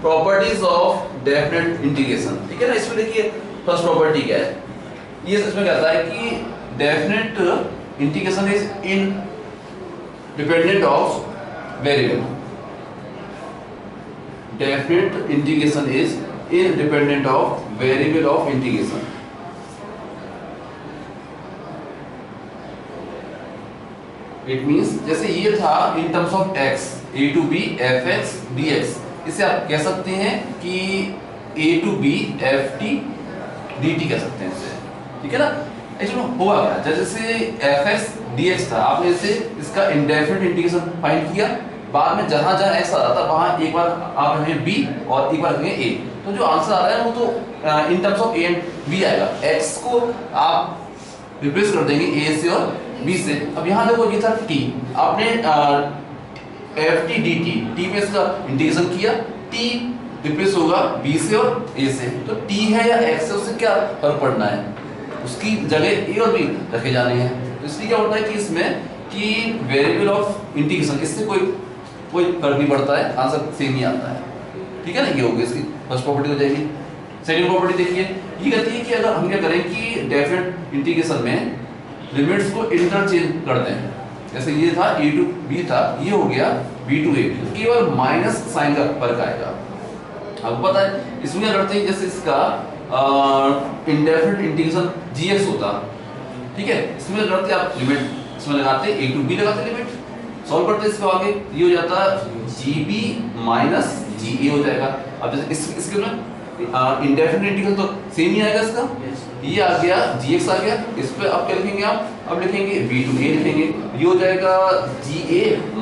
Properties of definite integration, ठीक है ना। इसमें देखिए फर्स्ट प्रॉपर्टी क्या है, ये इसमें कहता है कि definite integration is independent of variable. Definite integration is independent of variable of integration. It means जैसे ये था in terms of x a to b fx dx, इसे आप कह सकते हैं कि a to b ft dt कह सकते हैं इसे, ठीक है ना। एक्चुअली हुआ क्या, जैसे fx dx था, आपने इसे इसका इंडेफिनिट इंटीग्रेशन फाइंड किया, बाद में जहां जहां x आ रहा था वहां एक बार आप रखेंगे b और एक बार रखेंगे a, तो जो आंसर आ रहा है वो तो in terms of a and b आएगा। x को आप रिप्लेस कर देंगे a से और b से। अब यहाँ देखो ये था t, आपने ft dt t पे इसका इंटीग्रेशन किया, t रिप्लेस होगा b से और a से, तो t है या x है उससे क्या फर्क पड़ना है, उसकी जगह a और b रखे जाने हैं। तो इसलिए क्या होता है कि इसमें कि वेरिएबल ऑफ इंटीग्रेशन इससे कोई फर्क नहीं पड़ता है, आंसर सेम ही आता है, ठीक है ना। ये होगी इसकी फर्स्ट प्रॉपर्टी हो जाएगी। सेकंड प्रॉपर्टी देखिए, ये कहती है कि अगर हम क्या करें कि डेफिनेट इंटीग्रेशन में लिमिट्स को इंटरचेंज कर दें, जैसे ये था a to b था, ये हो गया b to a, तो केवल माइनस साइन का फर्क आएगा। आपको पता है इसमें क्या करते हैं, जैसे इसका इंडेफिनिट इंटीग्रेशन gx होता, ठीक है, इसमें करते आप लिमिट इसमें लगाते a to b लगाते लिमिट, सॉल्व करते इसको आगे, ये हो जाता gb माइनस ga हो जाएगा। अब जैसे इसके में इंडेफिनिट इंटीग्रल तो सेम ही आएगा इसका, ये आ गया gx आ गया, इस पे अब क्या लिखेंगे आप, अब लिखेंगे b to a लिखेंगे, ये हो जाएगा ga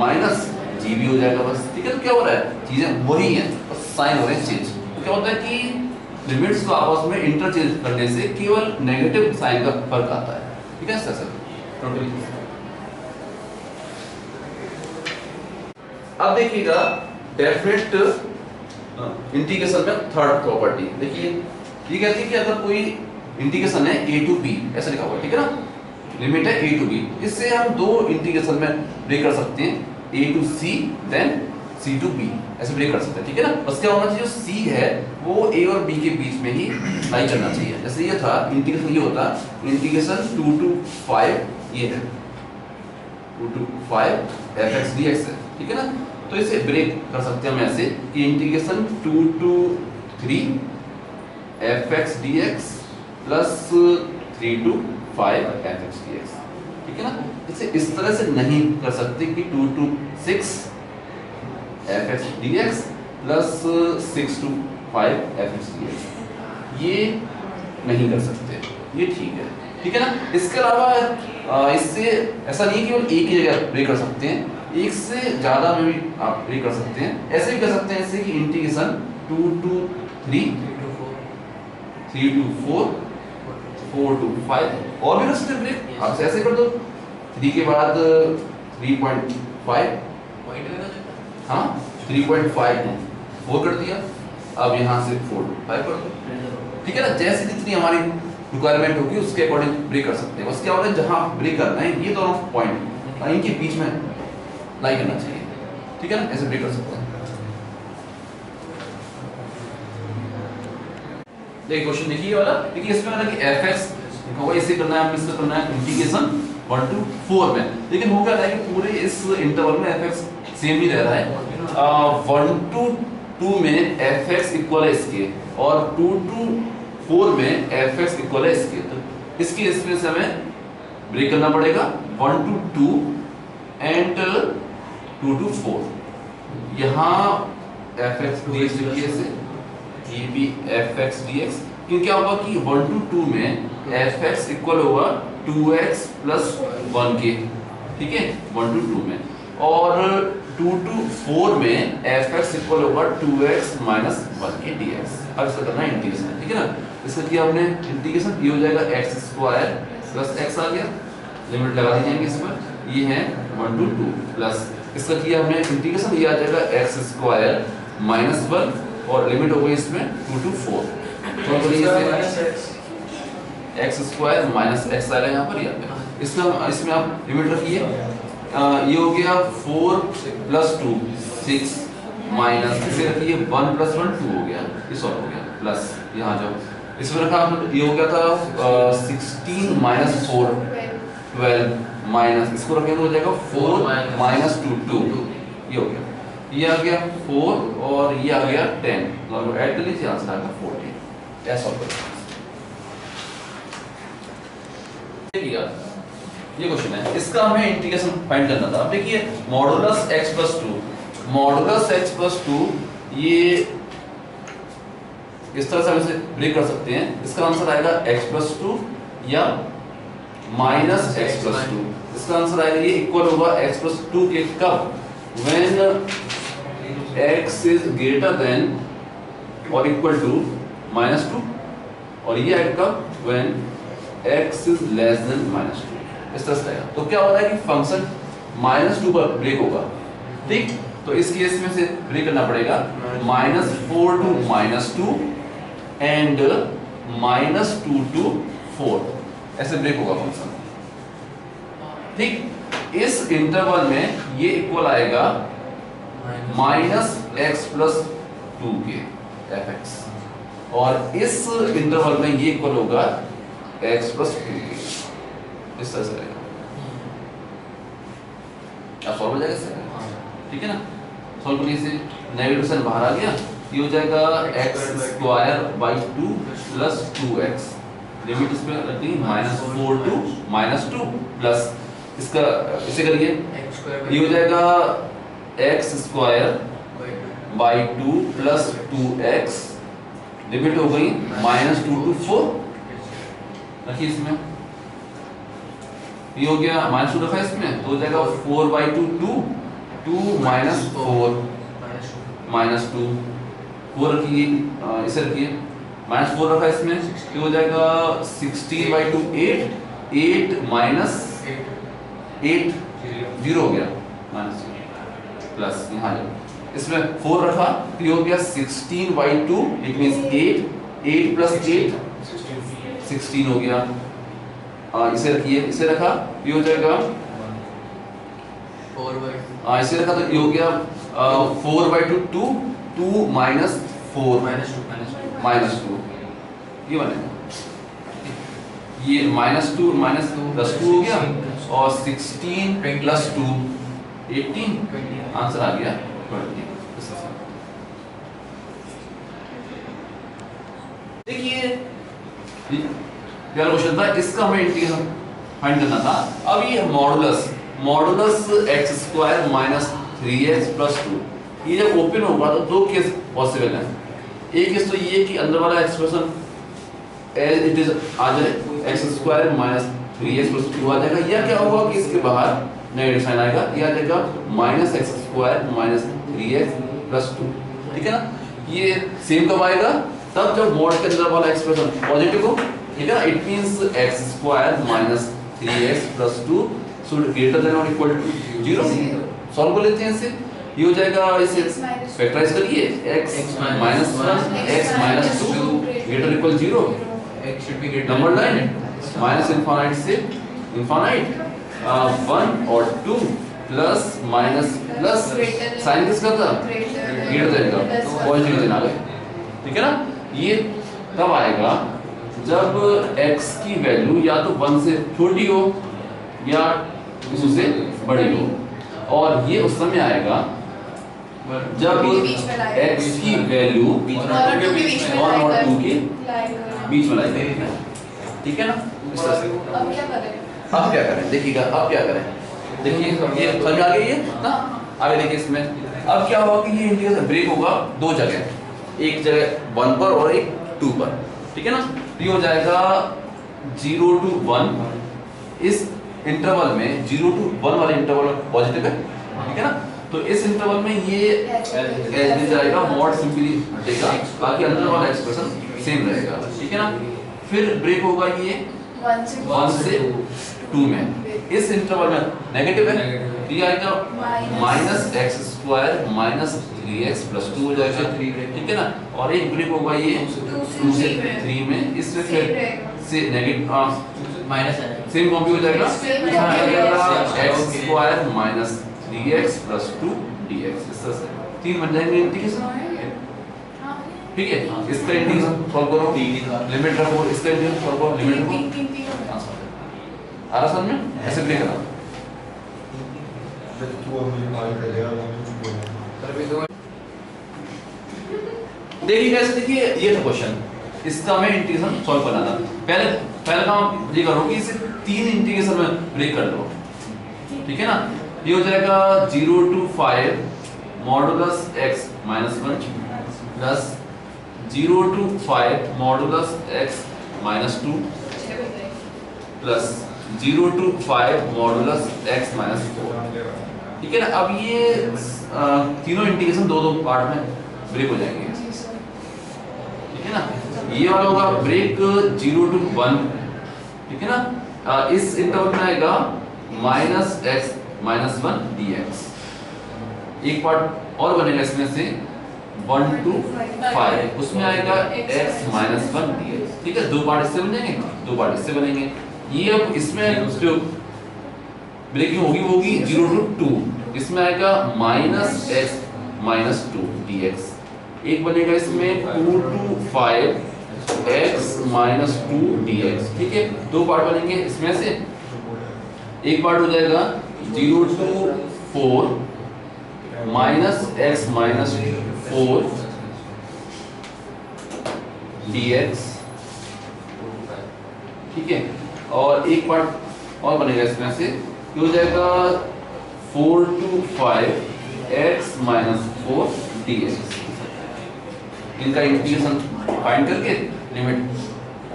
माइनस gb हो जाएगा बस, ठीक है। तो क्या हो रहा है, चीजें वही हैं, बस साइन हो रहे हैं चेंज। तो क्या होता है कि लिमिट्स को आपस में इंटरचेंज करने से केवल नेगेटिव साइन का फर्क आता है, ठीक है सर। टोटली अब देखिएगा डेफिनेट इंटीग्रेशन में थर्ड प्रॉपर्टी देखिए, ये कहती है कि अगर कोई इंटीग्रेशन है a to b ऐसा लिखा हुआ है, ठीक है ना, लिमिट है a to b, इससे हम दो इंटीग्रेशन में ब्रेक कर सकते हैं, a to c then c to b ऐसे ब्रेक कर सकते हैं, ठीक है ना। बस क्या होना चाहिए, जो c है वो a और b के बीच में ही लाई करना चाहिए। जैसे ये था इंटीग्रेशन, ये होता इंटीग्रेशन 2 to 5, ये है 2 to 5 fx dx है, ठीक है ना। तो इसे ब्रेक कर सकते हैं हम ऐसे कि integration 2 to 3 fx dx plus 3 to 5 fx dx, ठीक है ना। इसे इस तरह से नहीं कर सकते कि 2 to 6 fx dx plus 6 to 5 fx dx, ये नहीं कर सकते, ये ठीक है ना। इसके अलावा इससे ऐसा नहीं है कि केवल एक ही जगह ब्रेक कर सकते हैं, एक से ज्यादा में भी आप ब्रेक कर सकते हैं। ऐसे भी कर सकते हैं जैसे कि इंटीग्रेशन 2 to 3 3 to 4 4 to 5, और भी कर सकते हैं ब्रेक, आप ऐसे कर दो 3 के बाद 3.5, हाँ 3.5 है 4 कर दिया, अब यहाँ से 4 to 5 कर दो, ठीक है ना। जैसे जितनी हमारी रिक्वायरमेंट होगी उसके अकॉर्डिंग ब्रेक कर सकते हैं। बस क्या होता है, जहाँ ब्रेक करना है ये दोनों पॉइंट इनके बीच में लाई करना चाहिए, ठीक है ना, ऐसे ब्रेक कर सकते हैं। देखिए क्वेश्चन देखिए वाला, देखिए इसमें है कि fx होगा, इसे करना है, इससे करना है इंटीग्रेशन 1 to 4 में, लेकिन हो क्या रहा है कि पूरे इस इंटरवल में fx सेम ही रह रहा है। 1 to 2 में fx इक्वल है इसके, और 2 to 4 में fx इक्वल है इसके, तो इसकी इसमें से हमें ब्रेक करना पड़ेगा 1 to 2 एंड 2 to 4। यहाँ fx dx लिखिए इसे, ये भी fx dx, क्योंकि क्या होगा कि 1 to 2 में fx इक्वल होगा 2x प्लस 1 के, ठीक है 1 to 2 में, और 2 to 4 में fx इक्वल होगा 2x माइनस 1 के dx। अब इसका करना है इंटीग्रेशन, ठीक है ना। इसका किया हमने इंटीग्रेशन, ये हो जाएगा x स्क्वायर प्लस x आ गया, लिमिट लगा दी जाएंगे इस पर, ये है 1 to 2 प्लस इसका किया हमने इंटीग्रेशन, ये आ जाएगा x स्क्वायर माइनस 1 और लिमिट हो गई इसमें 2 to 4, तो x स्क्वायर माइनस x आएगा यहाँ पर, इसमें आप लिमिट रखिए, ये हो गया 4 प्लस 2 6 माइनस इसे रखिए 1 + 1 2 हो गया, ये सॉल्व हो गया, प्लस यहाँ जब इसमें रखा ये हो गया था 16 - 4 12 माइनस इसको रखेंगे हो जाएगा 4 - 2 2 ये हो गया, ये आ गया 4 और ये आ गया 10, दोनों ऐड कर लीजिए आंसर आ गया 14। ऐसा सॉल्व करें। देखिए ये क्वेश्चन है, इसका हमें इंटीग्रेशन फाइंड करना था। अब देखिए मॉडुलस x + 2, मॉडुलस x + 2 ये इस तरह से हम इसे ब्रेक कर सकते हैं। इसका आंसर आएगा x + 2 या -x + 2। इसका आंसर आएगा ये इक्वल होगा x + 2 के कब, when x is greater than और इक्वल टू -2, और ये आएगा कब, when x is less than -2। इस तरह से आएगा। तो क्या होता है कि फंक्शन -2 पर ब्रेक होगा, ठीक। तो इस केस में से ब्रेक करना पड़ेगा -4 to -2 एंड -2 to 4, ऐसे ब्रेक होगा फंक्शन, ठीक। इस इंटरवल में ये इक्वल आएगा -x + 2 के fx, और इस इंटरवल में ये इक्वल होगा x + 2 के, इस तरह से रहेगा। अब सॉल्व हो जाएगा सर, ठीक है ना। सॉल्व करने से नेगेटिव साइन बाहर आ गया, ये हो जाएगा x² / 2 + 2x, लिमिट इसमें रखनी -4 to -2 प्लस इसका इसे करिए, ये हो जाएगा x² / 2 + 2x, लिमिट हो गई -2 to 4, रखिए इसमें, ये हो गया -2 रखा इसमें, तो हो जाएगा 4/2 2 2 - 4 -2 4 रखिए, इसे रखिए -4 रखा इसमें, ये हो जाएगा 16/2 8 8 - 8 0 हो गया प्लस यहाँ जब इसमें 4 रखा तो ये हो गया 16/2, इट मींस 8 8 + 8 16 हो गया। इसे रखिए, इसे रखा ये हो जाएगा 4/, इसे रखा तो ये हो गया 4/2 2 2 - 4 -2 ये बनेगा, ये -2 + 2 हो गया, और 16 + 2 18, आंसर आ गया 20। देखिए क्वेश्चन था, इसका हमें इंटीग्रेशन फाइंड करना था। अब ये मॉडुलस x² - 3x + 2, ये जब ओपन होगा तो दो केस पॉसिबल है। एक केस तो ये कि अंदर वाला एक्सप्रेशन एज इट इज आ जाए, x² - 3x + 2 आ जाएगा, या क्या होगा कि इसके बाहर नेगेटिव साइन आएगा, ये आ जाएगा -x² - 3x + 2, ठीक है ना। ये सेम कब आएगा, तब जब मॉड के अंदर वाला एक्सप्रेशन पॉजिटिव हो, ठीक है ना। It means x² - 3x + 2 should greater than और इक्वल टू 0। सॉल्व कर लेते हैं इसे, ये हो जाएगा, इसे फैक्टराइज करिए, x - 1 x - 2 greater equal 0, number line -∞ से इनफाइनाइट 1 और 2 प्लस माइनस प्लस साइन किसका था, ग्रेटर देन का, पॉजिटिव देना है, ठीक है ना। ये तब आएगा जब x की वैल्यू या तो 1 से छोटी हो या उससे बड़ी हो, और ये उस समय आएगा जब x की वैल्यू 1 और 2 के बीच में लाएगा, ठीक है ना। इस तरह से अब क्या करें, देखिएगा अब क्या करें, देखिए ये समझ आ गई है ना। आगे देखिए इसमें अब क्या होगा कि ये इंटीग्रेशन ब्रेक होगा दो जगह, एक जगह 1 पर और एक 2 पर, ठीक है ना। तो ये हो जाएगा 0 to 1, इस इंटरवल में 0 to 1 वाले इंटरवल पॉजिटिव है, ठीक है ना। तो इस इंटरवल में ये एज जाएगा, मॉड सिंपली हटेगा, बाकी अंदर वाला एक्सप्रेशन सेम रहेगा, ठीक है ना। फिर ब्रेक होगा ये 1 से 2 में, इस इंटरवल में नेगेटिव है, ये आएगा -x² - 3x + 2 हो जाएगा, ठीक है ना। और एक ब्रेक होगा ये 2 से 3 में, इसमें फिर से नेगेटिव माइनस सेम कॉपी हो जाएगा, x² - 3x + 2 dx, इस तरह से। 3 बन जाएंगे इंटीग्रेशन, ठीक है। इसका इंटीग्रेशन सॉल्व करो, लिमिट रखो, इसका इंटीग्रेशन सॉल्व करो, लिमिट रखो, आ रहा समझ में? ऐसे ब्रेक करना। देखिए कैसे, देखिए ये था क्वेश्चन, इसका हमें इंटीग्रेशन सॉल्व करना था। पहले काम ये करो कि इसे 3 इंटीग्रेशन में ब्रेक कर लो, ठीक है ना। ये हो जाएगा 0 to 5 modulus x minus 1 plus 0 to 5 modulus x minus 2 plus 0 to 5 modulus x minus 4, ठीक है ना। अब ये तीनों इंटीग्रेशन दो पार्ट में ब्रेक हो जाएंगे, ठीक है ना। ये वाला होगा ब्रेक 0 to 1, ठीक है ना। इस इंटरवल में आएगा माइनस x माइनस 1 dx। एक पार्ट और बनेगा इसमें से 1 to 5, उसमें आएगा x माइनस 1 dx, ठीक है। दो पार्ट इससे बन जाएंगे, दो पार्ट इससे बनेंगे। ये अब इसमें जो ब्रेकिंग होगी 0 to 2, इसमें आएगा माइनस x माइनस 2 dx। एक बनेगा इसमें 2 to 5 x माइनस 2 dx, ठीक है। दो पार्ट बनेंगे इसमें से, एक पार्ट हो जाएगा 0 to 4 minus x minus 4 dx, ठीक है। और एक पार्ट और बनेगा इसमें से, ये हो जाएगा 4 to 5 x माइनस 4 dx। इनका इंटीग्रेशन फाइंड करके लिमिट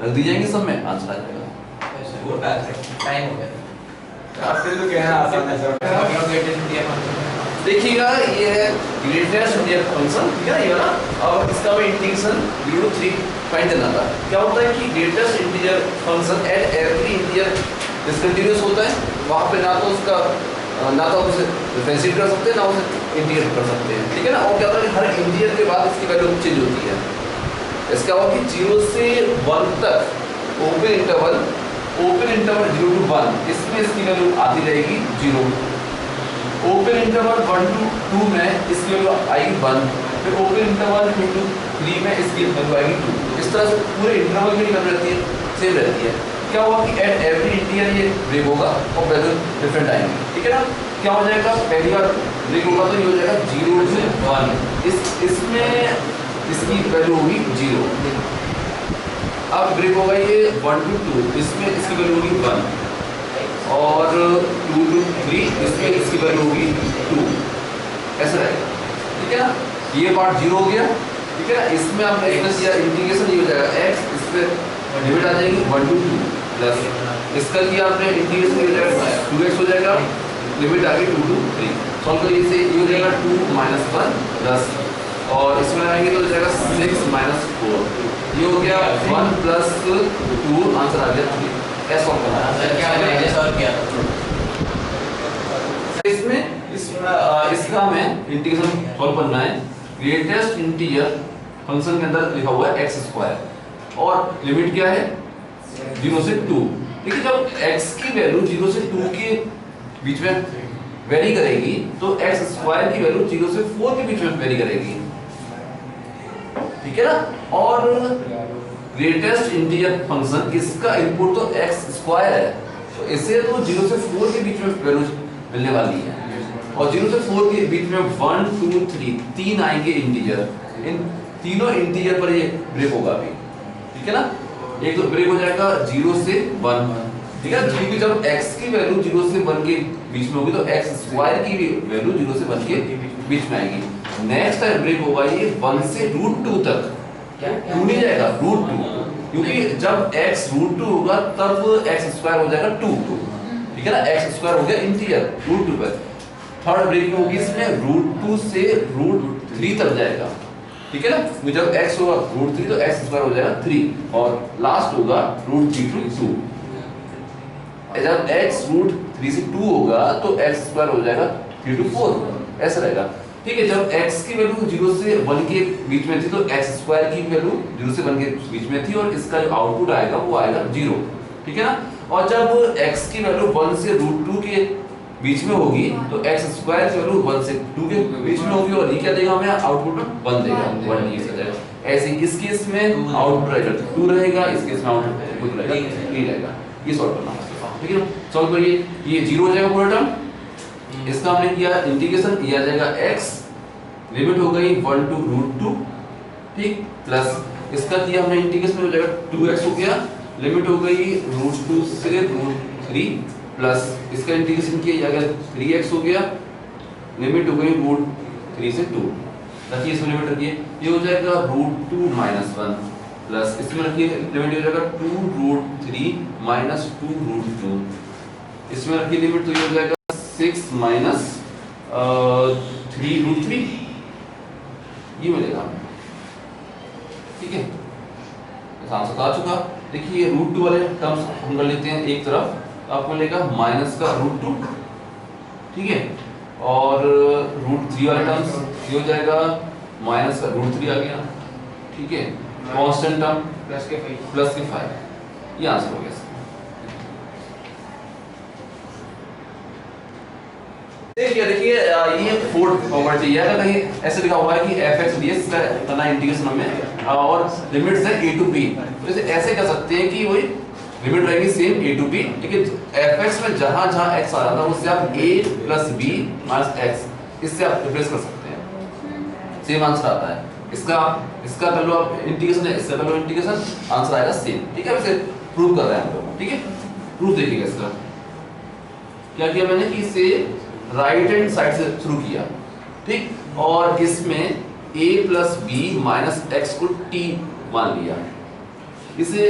रख दी जाएंगे, सब में आंसर आ जाएगा। टाइम हो गया आपके तो कहना आसान है सर। देखिएगा ये है ग्रेटेस्ट इंटीजर फंक्शन, ठीक है ना ये वाला। अब इसका मैं इंटीग्रेशन 0 to 3 फाइंड करना था। क्या होता है कि greatest integer function at every integer discontinuous होता है, वहां पे ना तो उसका ना तो उसे डिफरेंशिएट कर सकते हैं ना उसे इंटीग्रेट कर सकते हैं, ठीक है ना। और क्या होता है हर इंटीजर के बाद इसकी वैल्यू चेंज होती है। इसका हुआ कि 0 से 1 तक ओपन इंटरवल 0 to 1, इसमें इसकी वैल्यू आती रहेगी 0। ओपन इंटरवल 1 to 2 में इसकी वैल्यू आएगी 1, फिर ओपन इंटरवल 2 to 3 में इसकी वैल्यू आएगी 2। इस तरह से पूरे इंटरवल में वैल्यू रहती है, सेम रहती है। क्या हुआ कि एट एवरी इंटीजर ये ब्रेक होगा और वैल्यू डिफरेंट आएंगे, ठीक है ना। क्या हो जाएगा, पहली बार ब्रेक होगा तो ये हो जाएगा 0 से 1, इसमें इसकी वैल्यू होगी 0। अब ब्रेक होगा ये 1 to 2, इसमें इसकी वैल्यू होगी 1, और 2 to 3 इसमें इसकी वैल्यू होगी 2, ऐसा रहेगा, ठीक है ना। ये पार्ट 0 हो गया, ठीक है ना। इसमें आपने इंटीग्रेशन ये हो जाएगा x, इस पे लिमिट आ जाएगी 1 to 2 प्लस इसका किया आपने इंटीग्रेशन हो जाएगा 2x हो जाएगा, लिमिट आ गई 2 to 3। सॉल्व करिए इसे, ये हो जाएगा 2 minus 1 प्लस, और इसमें आएंगे तो हो जाएगा 6 minus 4, ये हो गया 1 plus 2, आंसर आ गया 3। कैसे सॉल्व करना है, क्या मैंने सॉल्व किया इसमें इसका हमें इंटीग्रेशन सॉल्व करना है। ग्रेटेस्ट इंटीजर फंक्शन के अंदर लिखा हुआ है x² और लिमिट क्या है 0 से 2, ठीक है। जब x की वैल्यू 0 से 2 के बीच में वेरी करेगी तो x² की वैल्यू 0 से 4 के बीच में वेरी करेगी, ठीक है ना। और ग्रेटेस्ट इंटीजर फंक्शन इसका इनपुट तो x² है, तो इससे तो 0 से 4 के बीच में वैल्यू मिलने वाली है, और 0 से 4 के बीच में 1 2 3 तीन आएंगे इंटीजर। इन तीनों इंटीजर पर ये ब्रेक होगा अभी, ठीक है ना। एक तो ब्रेक हो जाएगा 0 से 1, ठीक है। क्योंकि जब x की वैल्यू 0 से 1 के बीच में होगी तो x² की वैल्यू 0 से 1 के बीच में आएगी। नेक्स्ट टाइम ब्रेक होगा ये 1 से √2 तक, 2 नहीं जाएगा √2, क्योंकि जब x √2 होगा तब x² हो जाएगा 2, ठीक है ना। x² हो गया इंटीजर √2 पर। थर्ड ब्रेक होगी इसमें √2 से √3 तक जाएगा, ठीक है ना। जब x होगा √3 तो x² हो जाएगा 3, और लास्ट होगा √3 to 2। जब x √3 से 2 होगा तो x² हो जाएगा 3 to 4, ऐसा रहेगा, ठीक है। जब x की वैल्यू 0 से 1 के बीच में थी तो x² की वैल्यू 0 से 1 के बीच में थी, और इसका जो आउटपुट आएगा वो आएगा 0, ठीक है ना। और जब x की वैल्यू 1 से √2 के बीच में होगी तो x स्क्वायर की वैल्यू 1 से 2 के बीच में होगी और ये क्या देगा हमें आउटपुट में 1 देगा 1 dx आ जाएगा। ऐसे इस केस में आउटपुट रहेगा 2 रहेगा, इस केस में आउटपुट रहेगा 3 रहेगा। ये सॉल्व करना है, ठीक है ना। सॉल्व करिए, ये 0 हो जाएगा पूरा टर्म, इसका हमने किया इंटीग्रेशन, ये आ जाएगा x, लिमिट हो गई 1 to √2, ठीक, प्लस इसका किया हमने इंटीग्रेशन, हो जाएगा 2x हो गया, लिमिट हो गई √2 से √3, प्लस इसका इंटीग्रेशन किया जाएगा 3x हो गया, लिमिट हो गई √3 से 2, रखिए इसमें लिमिट रखिए, ये हो जाएगा √2 - 1, प्लस इसमें रखिए लिमिट हो जाएगा 2√3 - 2√2, इसमें रखिए लिमिट, तो ये हो जाएगा 6 - 3√3, ये मिलेगा हमें, ठीक है। आंसर आ चुका। देखिए √2 वाले टर्म्स हम कर लेते हैं एक तरफ, तो आपको मिलेगा माइनस का √2, ठीक है, और √3 वाले टर्म्स ये हो जाएगा माइनस का √3 आ गया, ठीक है, कांस्टेंट टर्म प्लस के 5, ये आंसर हो गया। देखिए ये फोर्थ प्रॉपर्टी है, अगर कहीं ऐसे लिखा हुआ है कि fx dx का करना इंटीग्रेशन हमें और लिमिट्स है a to b, तो ऐसे कह सकते हैं कि वही लिमिट रहेगी सेम a to b, लेकिन fx में जहां x आ रहा था उससे आप a + b - x, इससे आप रिप्लेस कर सकते हैं, सेम आंसर आता है। इसका कर लो आप इंटीग्रेशन है, इसका कर लो इंटीग्रेशन, आंसर आएगा सेम, ठीक है। वैसे प्रूव कर रहे हैं हम लोग, ठीक है। प्रूफ देखिएगा इसका क्या किया मैंने कि इसे राइट हैंड साइड से शुरू किया, ठीक, और इसमें a + b - x को t मान लिया, इसे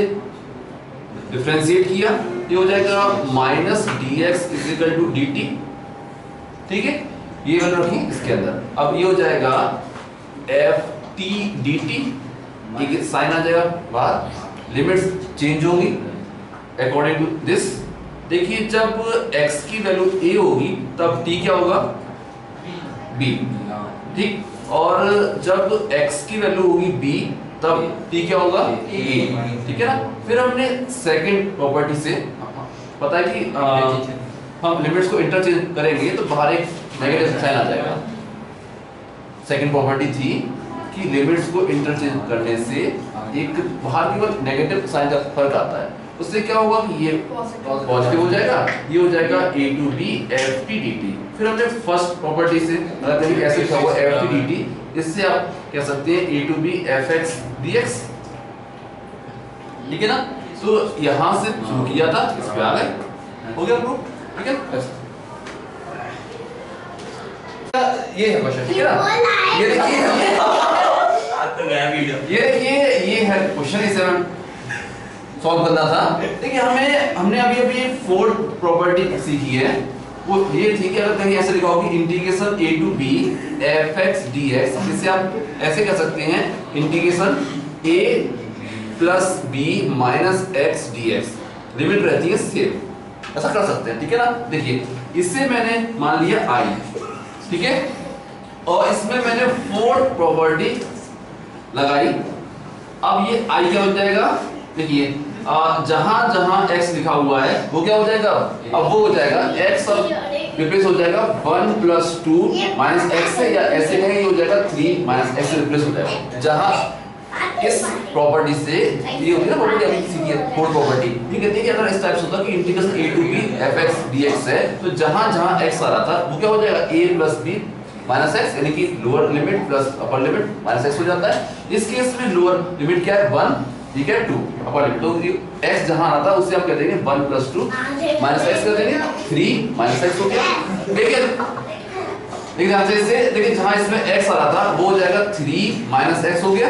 डिफरेंशिएट किया, ये हो जाएगा -dx = dt, ठीक है, ये वैल्यू रखी इसके अंदर। अब ये हो जाएगा ft dt, एक साइन आ जाएगा बाहर, लिमिट्स चेंज होंगी अकॉर्डिंग टू दिस। देखिए जब x की वैल्यू a होगी तब t क्या होगा b, ठीक, और जब x की वैल्यू होगी b तब t क्या होगा a, ठीक है ना। फिर हमने सेकंड प्रॉपर्टी से पता है कि हम लिमिट्स को इंटरचेंज करेंगे तो बाहर एक नेगेटिव साइन आ जाएगा। सेकंड प्रॉपर्टी थी कि लिमिट्स को इंटरचेंज करने से एक बाहर की ओर नेगेटिव साइन का फर्क आता है, उससे क्या होगा कि ये पॉजिटिव हो जाएगा, ये हो जाएगा a to b ft dt। फिर हमने फर्स्ट प्रॉपर्टी से मतलब कहीं ऐसे लिखा हुआ ft dt, इससे आप कह सकते हैं a to b fx dx, ठीक है ना। तो यहां से शुरू किया था, इस पे आ गए, हो गया प्रूफ, ठीक है। ये है क्वेश्चन, ठीक है ना। ये देखिए तो गया वीडियो, ये देखिए ये है क्वेश्चन, इसे हम सॉल्व करना था। देखिए हमने अभी फोर्थ प्रॉपर्टी सीखी है, वो ये थी कि अगर कहीं ऐसे लिखा हो कि integration a to b fx dx, जिसे आप ऐसे कह सकते हैं integration a + b - x dx, limit रहती है सेम, ऐसा कर सकते हैं, ठीक है ना। देखिए इससे मैंने मान लिया i, ठीक है, और इसमें मैंने फोर्थ प्रॉपर्टी लगाई। अब ये i क्या हो जाएगा, देखिए जहां x लिखा हुआ है वो क्या हो जाएगा, अब वो हो जाएगा x, अब रिप्लेस हो जाएगा 1 + 2 - x से, या ऐसे है ये हो जाएगा 3 - x से रिप्लेस हो जाएगा। जहां इस प्रॉपर्टी से ये होगी ना प्रॉपर्टी अभी सीखी है फोर्थ प्रॉपर्टी, ठीक है। देखिए अगर इस टाइप से होता कि integration a to b fx dx है, तो जहां x आ रहा था वो क्या हो जाएगा a + b - x, यानी कि lower limit plus upper limit -x हो जाता है। इस केस में लोअर लिमिट क्या है 1, ठीक है, 2 अपर लिमिट, तो x जहां आ रहा था उससे आप कह देंगे 1 + 2 -x कर देंगे, 3 - x हो गया। देखिए ध्यान से इसे देखिए, जहां इसमें x आ रहा था वो हो जाएगा 3 - x हो गया,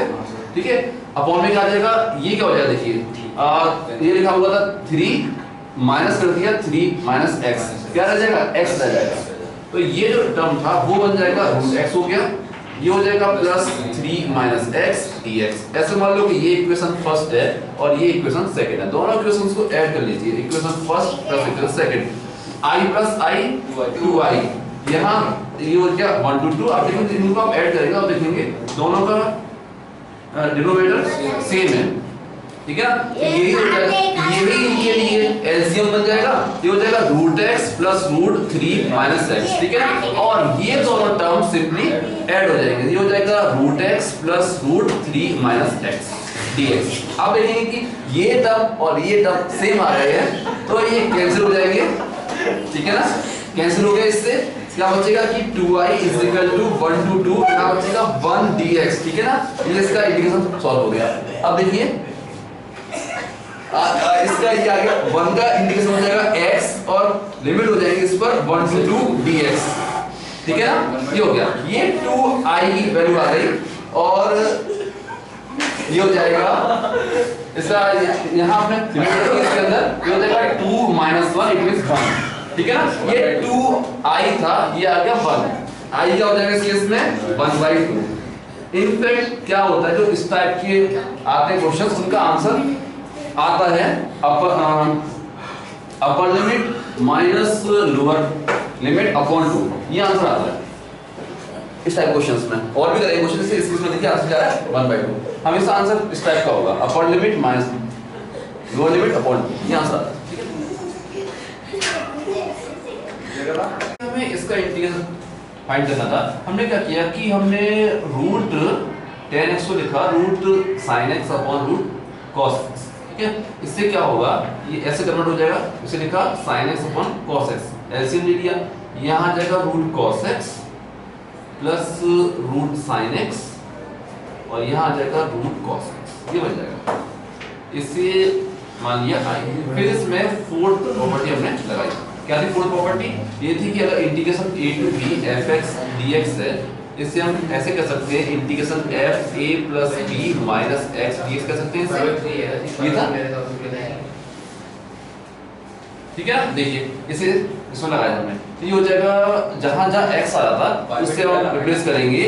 ठीक है, अपॉन में क्या आ जाएगा, ये क्या हो जाएगा, देखिए ये लिखा हुआ था 3 माइनस कर दिया 3 - x, क्या रह जाएगा x रह जाएगा, तो ये जो टर्म था वो बन जाएगा √x हो गया, ये हो जाएगा +3 - x dx। ऐसे मान लो कि ये इक्वेशन फर्स्ट है और ये इक्वेशन सेकंड है, दोनों इक्वेशंस को ऐड कर लीजिए, equation first plus equation second, i + i 2i, यहाँ ये हो गया 1 to 2। आप देखेंगे इनको आप ऐड करेंगे और देखेंगे दोनों का डिनोमिनेटर सेम है, ठीक है ना? यही हो जाएगा, यही इनके लिए एलसीएम बन जाएगा। ये हो जाएगा √x प्लस √3 - x, ठीक है। और ये दोनों टर्म सिंपली ऐड हो जाएंगे। ये हो जाएगा √x प्लस √3 - x dx। आप देखेंगे कि ये टर्म और ये टर्म सेम आ रहे हैं, तो ये कैंसिल हो जाएंगे, ठीक है ना? कैंसिल हो गया। इससे क्या बचेगा कि 2i = 1 to 2, क्या बचेगा 1 dx, ठीक है ना? ये इसका इंटीग्रेशन सॉल्व हो गया। अब देखिए इसका ये आ गया 1 का इंटीग्रेशन हो जाएगा x और लिमिट हो जाएगी इस पर 1 से 2 dx, ठीक है ना? ये हो गया। ये 2i की वैल्यू आ गई और ये हो जाएगा इसका यहाँ आपने लिमिट रखी इसके अंदर, ये हो जाएगा 2 - 1 इट मींस 1, ठीक है ना? ये 2i था, ये आ गया 1। i क्या हो जाएगा इस केस में 1/2। इनफैक्ट क्या होता है जो इस टाइप के आते हैं क्वेश्चंस, उनका आंसर आता है upper limit minus lower limit upon 2, ये आंसर आता है इस टाइप क्वेश्चंस में। और भी करेंगे क्वेश्चन से, इस केस में देखिए आंसर क्या है 1/2। हमेशा आंसर इस टाइप का होगा, upper limit minus lower limit upon 2, ये आंसर आता है। हमें इसका इंटीग्रेशन फाइंड करना था। हमने क्या किया कि हमने √10x को लिखा √sin x upon √cos x, ठीक है? इससे क्या होगा, ये ऐसे कन्वर्ट हो जाएगा। इसे लिखा sin x upon cos x, LCM ले लिया, यहाँ आ जाएगा √cos x plus √sin x और यहाँ आ जाएगा √cos x, ये बन जाएगा। इसे मान लिया i। फिर इसमें फोर्थ प्रॉपर्टी हमने लगाई। क्या थी फोर्थ प्रॉपर्टी? ये थी कि अगर integration a to b fx dx है, इससे हम ऐसे कर सकते हैं integration f a plus b minus x dx कर सकते हैं। ये था, ठीक है ना? देखिए इसे इसमें लगाया हमने, तो ये हो जाएगा जहां जहां x आ रहा था उससे हम रिप्लेस करेंगे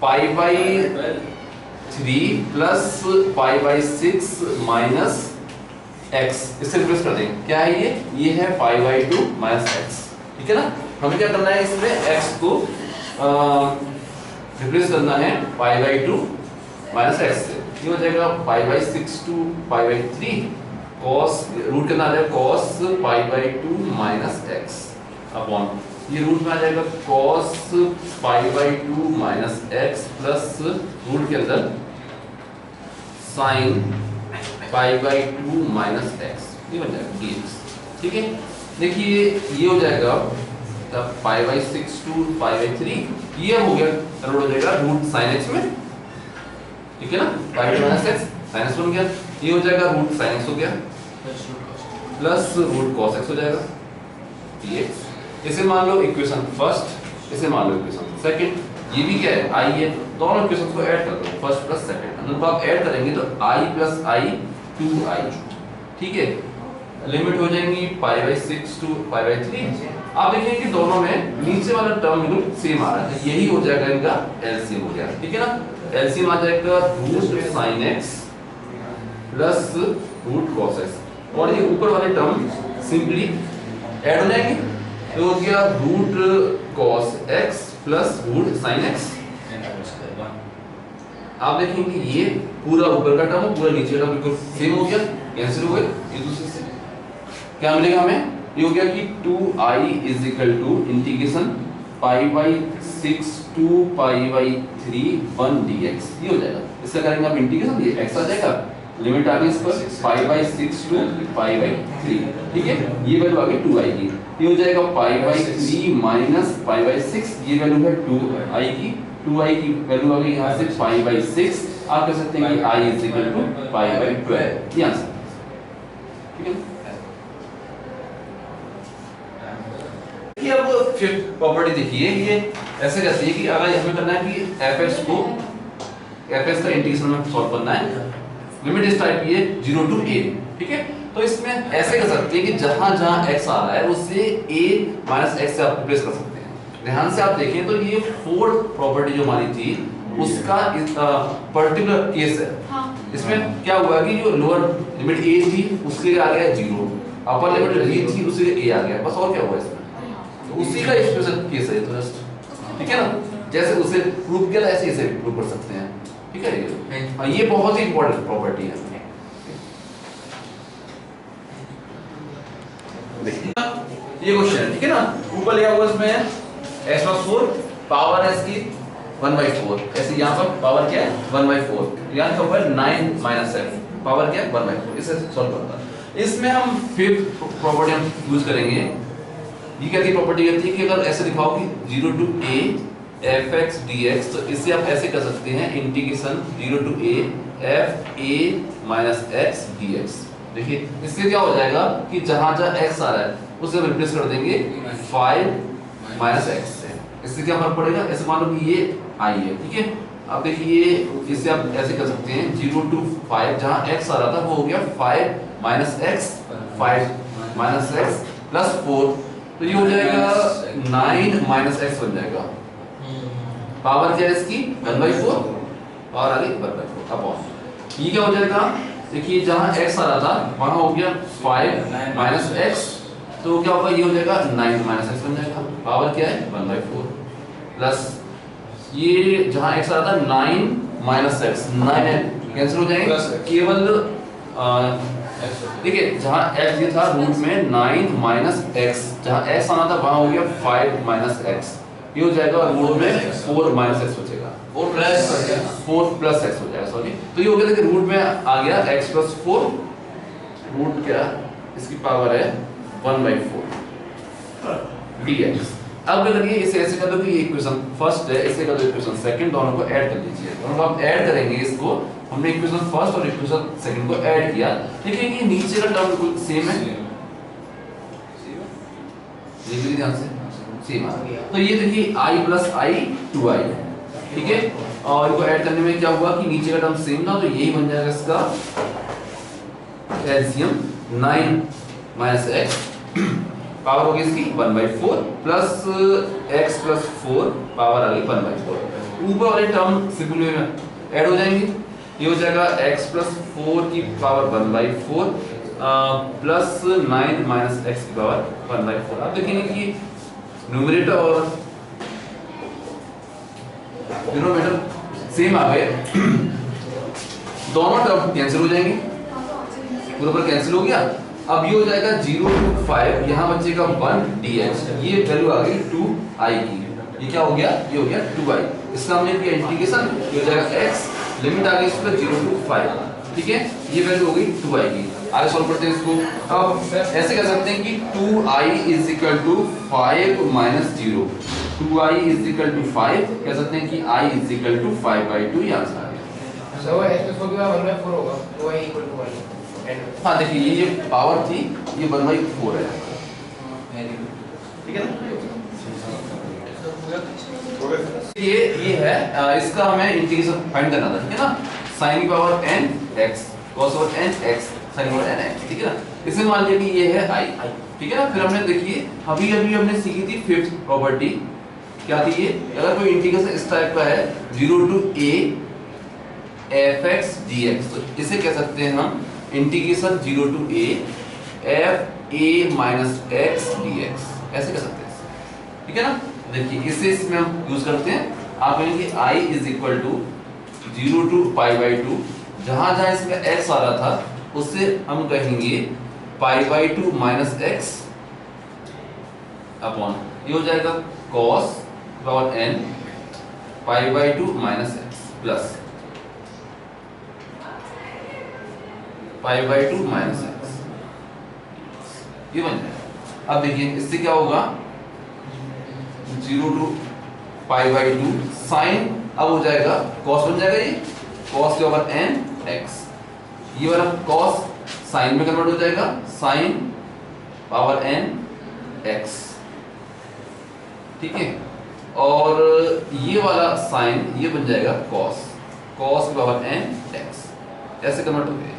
π/3 प्लस π/6 माइनस x, इससे रिप्लेस कर देंगे। क्या है ये है π/2 माइनस x, ठीक है ना? हमें क्या करना है, इसमें x को रिप्लेस करना है π/2 माइनस x से। ये हो जाएगा π/6 to π/3 cos, रूट कितना आ जाएगा cos π/2 माइनस x अपॉन, ये रूट में आ जाएगा cos π/2 minus x plus root के अंदर sin π/2 माइनस x, ये बन जाएगा dx, ठीक है? देखिए ये हो जाएगा तब π/6 to π/3, ये हो गया कन्वर्ट हो जाएगा √sin x में, ठीक है ना? π/2 माइनस x sin x बन गया। ये हो जाएगा √sin x हो गया प्लस √cos x हो जाएगा dx। इसे मान लो इक्वेशन फर्स्ट, इसे मान लो इक्वेशन सेकंड। ये भी क्या है i है, दोनों इक्वेशंस को ऐड कर दो, फर्स्ट प्लस सेकंड। उनको आप ऐड करेंगे तो i प्लस i 2i, ठीक है? लिमिट हो जाएंगी π/6 to π/3। आप देखेंगे कि दोनों में नीचे वाला टर्म बिल्कुल सेम आ रहा है, यही हो जाएगा इनका एलसीएम हो गया, ठीक है ना? एलसीएम आ जाएगा √sin x plus √cos x और ये ऊपर वाले टर्म सिंपली ऐड हो जाएंगे, तो हो गया √cos x plus √sin x। आप देखेंगे ये पूरा ऊपर का टर्म पूरा नीचे का बिल्कुल सेम हो गया, कैंसिल हो गए एक दूसरे से। क्या मिलेगा हमें? ये हो गया कि 2i = इंटीग्रेशन π/6 to π/3 1 dx, ये हो जाएगा। इसका करेंगे आप इंटीग्रेशन, ये x आ जाएगा, लिमिट आ गई इस पर π/6 to π/3, ठीक है? ये वैल्यू आ गई 2i की, ये हो जाएगा π/3 माइनस π/6, ये वैल्यू है 2i की, 2i की वैल्यू आ गई यहाँ से π/6। आप कह सकते हैं कि i = π/12, ये आंसर, ठीक है? ये अब फिफ्थ प्रॉपर्टी देखिए, ये ऐसे कहती है कि अगर हमें करना है कि fx को fx का इंटीग्रेशन में सॉल्व करना है, लिमिट इस टाइप की है 0 to a, ठीक है? तो इसमें ऐसे कर सकते हैं कि जहां जहां x आ रहा है उससे a माइनस x से आप रिप्लेस कर सकते हैं। ध्यान से आप देखें तो ये फोर्थ प्रॉपर्टी जो हमारी थी उसका पर्टिकुलर केस है। हाँ। इसमें क्या हुआ कि जो लोअर लिमिट a थी उसके आ गया 0, अपर लिमिट b थी उसके a आ गया, बस और क्या हुआ इसमें? उसी का स्पेशल केस है तो जस्ट, ठीक है ना? जैसे उसे प्रूव किया ऐसे इसे प्रूव कर सकते हैं, ठीक है? ये बहुत ही इंपॉर्टेंट प्रॉपर्टी है। ये क्वेश्चन है, ठीक है ना। ऊपर लिखा हुआ इसमें x+4 पावर है इसकी 1/4, ऐसे यहाँ पर पावर क्या है 1/4, यहाँ का ऊपर 9 - f पावर क्या है 1/4, इसे सॉल्व करता है। इसमें हम फिफ्थ प्रॉपर्टी हम यूज करेंगे। ये क्या की प्रॉपर्टी कहती है कि अगर ऐसे लिखाओ कि 0 to a fx dx, तो इसे आप ऐसे कर सकते हैं integration 0 to a f a minus x dx। देखिए इससे क्या हो जाएगा कि जहां जहां x आ रहा है उसे रिप्लेस कर देंगे 5 minus x से। इससे क्या फर्क पड़ेगा, ऐसे मान लो कि ये i है, ठीक है। अब देखिए इसे आप ऐसे कर सकते हैं 0 to 5, जहां x आ रहा था वो हो गया 5 minus x 5 minus x plus 4, तो ये हो जाएगा 9 minus x बन जाएगा। पावर क्या है इसकी 1/4, पावर आ गई 1/4 अपॉन ये क्या हो जाएगा, देखिए जहां x आ रहा था वहां हो गया 5 minus x, तो क्या होगा ये हो जाएगा 9 minus x बन जाएगा। पावर क्या है 1/4 प्लस ये जहां x आ रहा था 9 minus x, 9 कैंसिल हो जाएंगे, केवल देखिए जहां x ये था रूट में 9 minus x, जहां x आना था वहां हो गया 5 minus x, ये हो जाएगा रूट में 4 minus x बचेगा, 4 plus x हो जाएगा, सॉरी। तो ये हो गया, देखिए रूट में आ गया x plus 4, रूट क्या इसकी पावर है 1/4 dx। अब अगर ये इसे ऐसे कर दो कि ये इक्वेशन फर्स्ट है, इसे कर दो इक्वेशन सेकंड, दोनों को ऐड कर लीजिए। दोनों को आप ऐड करेंगे, इसको हमने इक्वेशन फर्स्ट और इक्वेशन सेकंड को ऐड किया, देखिए ये नीचे का टर्म बिल्कुल सेम है, देखिए ध्यान से सेम आ गया। तो ये देखिए i plus i 2i, ठीक है। और इनको ऐड करने में क्या हुआ कि नीचे का टर्म सेम था, तो यही बन जाएगा इसका एलसीएम 9 minus x, पावर होगी इसकी 1/4 प्लस x plus 4, पावर आ गई 1/4। ऊपर वाले टर्म सिंपल वे में ऐड हो जाएंगे, ये हो जाएगा x plus 4 की पावर 1/4 प्लस 9 minus x की पावर 1/4। आप देखेंगे कि न्यूमरेटर और डिनोमिनेटर सेम आ गए, दोनों टर्म कैंसिल हो जाएंगे, पूरा पर कैंसिल हो गया। अब ये हो जाएगा 0 to 5, यहाँ बचेगा 1 dx, ये वैल्यू आ गई 2i की, ये क्या हो गया, ये हो गया 2i। इसका हमने किया इंटीग्रेशन, ये हो जाएगा x, लिमिट आ गई इसका 0 to 5, ठीक है। ये वैल्यू हो गई 2i की। आगे सॉल्व करते हैं इसको। अब ऐसे कह सकते हैं कि 2i is equal to 5 minus 0, 2i is equal to 5, कह सकते हैं कि i is equal to 5/2, ये आंसर आ गया। सो x plus 4 की पावर 1/4 होगा, 2i equal to 1। हाँ देखिए ये जो पावर थी ये 1/4 है, ठीक है ना। ये है इसका हमें इंटीग्रेशन फाइंड करना था, ठीक है ना। sin की power n x cos power n x sin power n x, ठीक है ना। इसमें मान लिया कि ये है i, ठीक है ना। फिर हमने देखिए अभी हमने सीखी थी फिफ्थ प्रॉपर्टी, क्या थी ये, अगर कोई इंटीग्रेशन इस टाइप का है 0 to a fx dx, तो इसे कह सकते हैं हम integration 0 to a f a minus x dx, ऐसे कर सकते हैं, ठीक है ना। देखिए इसे इसमें हम यूज करते हैं, आप कहेंगे i is equal to 0 to pi/2, जहां जहां इसका x आ रहा था उससे हम कहेंगे pi/2 minus x अपॉन, ये हो जाएगा cos power n pi/2 minus x plus pi/2 minus x, ये बन जाएगा। अब देखिए इससे क्या होगा 0 to pi/2 sin, अब हो जाएगा cos बन जाएगा, ये cos के ओवर n x, ये वाला cos sin में कन्वर्ट हो जाएगा sin पावर n x, ठीक है। और ये वाला sin ये बन जाएगा cos की पावर n x, ऐसे कन्वर्ट हो गया,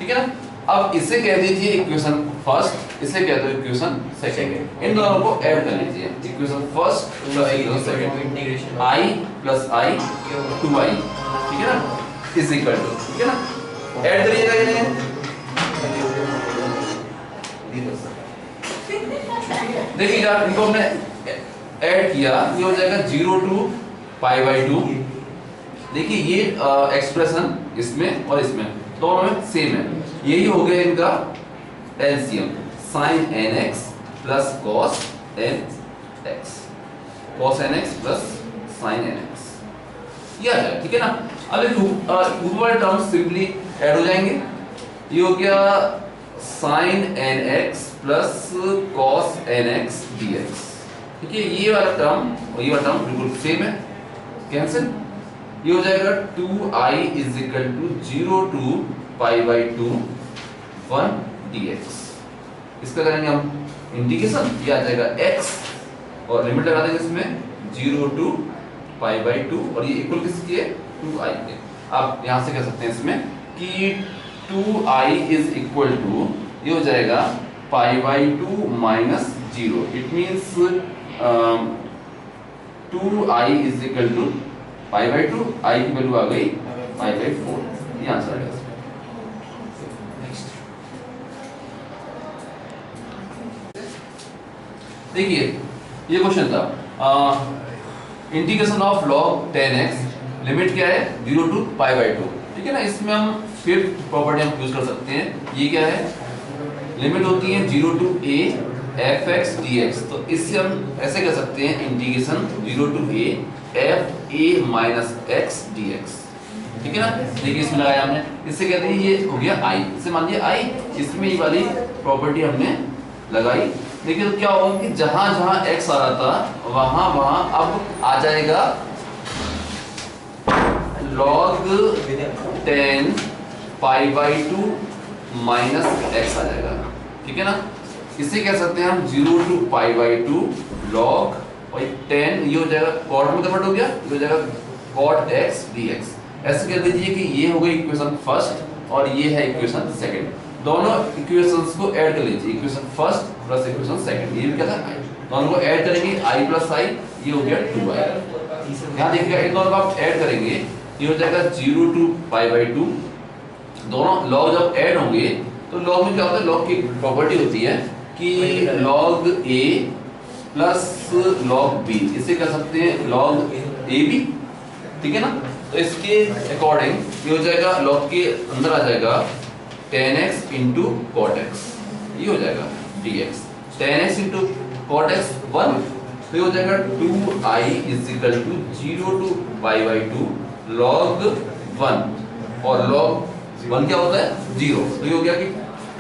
ठीक है ना। अब इसे कह दीजिए इक्वेशन फर्स्ट, इसे कह दो इक्वेशन सेकंड, इन दोनों को ऐड कर लीजिए, equation first plus equation second, i plus i 2i, ठीक है ना, इज इक्वल टू, ठीक है ना। ऐड करिएगा इन्हें, देखिएगा इनको हमने ऐड किया, ये हो जाएगा 0 to pi/2। देखिए ये एक्सप्रेशन इसमें और इसमें दोनों में सेम है, यही हो गया इनका LCM sin nx plus cos nx, cos nx plus sin nx, ये आ जाएगा। ठीक है ना। अब ये ऊपर वाले टर्म्स सिंपली ऐड हो जाएंगे। ये हो गया sin nx plus cos nx dx। ठीक है, ये वाला टर्म और ये वाला टर्म बिल्कुल सेम है, कैंसिल। ये हो जाएगा 2i is equal to 0 to pi by 2 1 dx। इसका करेंगे हम इंटीग्रेशन, ये आ जाएगा x और लिमिट लगा देंगे इसमें 0 टू पाई बाई 2 और ये इक्वल किसके 2i के। आप यहां से कह सकते हैं इसमें कि 2i इज इक्वल टू, ये हो जाएगा pi by 2 minus 0। It means 2i is equal to pi by 2, i की वैल्यू आ गई पाई बाई 4। ये आंसर आ गया। देखिए ये क्वेश्चन था integration of log 10x, limit क्या है 0 टू पाई बाई 2। ठीक है ना। इसमें हम फिफ्थ प्रॉपर्टी हम यूज कर सकते हैं। ये क्या है, लिमिट होती है 0 टू a fx dx। तो इससे हम ऐसे कह सकते हैं integration 0 to a f a minus x dx। ठीक है ना। देखिए इसमें लगाया हमने, इससे कहते हैं ये हो गया i, इससे मान लिया i, इसमें ये वाली प्रॉपर्टी हमने लगाई। देखिए तो क्या होगा कि जहां जहां x आ रहा था वहां वहां अब आ जाएगा log 10 pi by 2 minus x आ जाएगा। ठीक है ना। इसे कह सकते हैं हम 0 टू पाई बाई 2 log 10, ये हो जाएगा cot में कन्वर्ट हो गया, ये हो जाएगा cot x dx। ऐसे कह दीजिए कि ये हो गई इक्वेशन फर्स्ट और ये है इक्वेशन सेकंड। दोनों इक्वेशंस को ऐड कर लीजिए, equation first plus equation second. ये भी क्या था i, दोनों को ऐड करेंगे i प्लस i, ये हो गया 2i। यहां देखिएगा इन दोनों को आप ऐड करेंगे, ये हो जाएगा 0 टू पाई बाई 2। दोनों लॉग जब ऐड होंगे तो लॉग में क्या होता है, लॉग की प्रॉपर्टी होती है कि log a plus log b, इसे कह सकते हैं log ab। ठीक है ना। तो इसके अकॉर्डिंग ये हो जाएगा log के अंदर आ जाएगा 10x इंटू कॉट एक्स, ये हो जाएगा dx। 10x into cot x 1, तो ये हो जाएगा 2i is equal to 0 to pi by 2 log 1 और log 1 क्या होता है 0। तो ये हो गया कि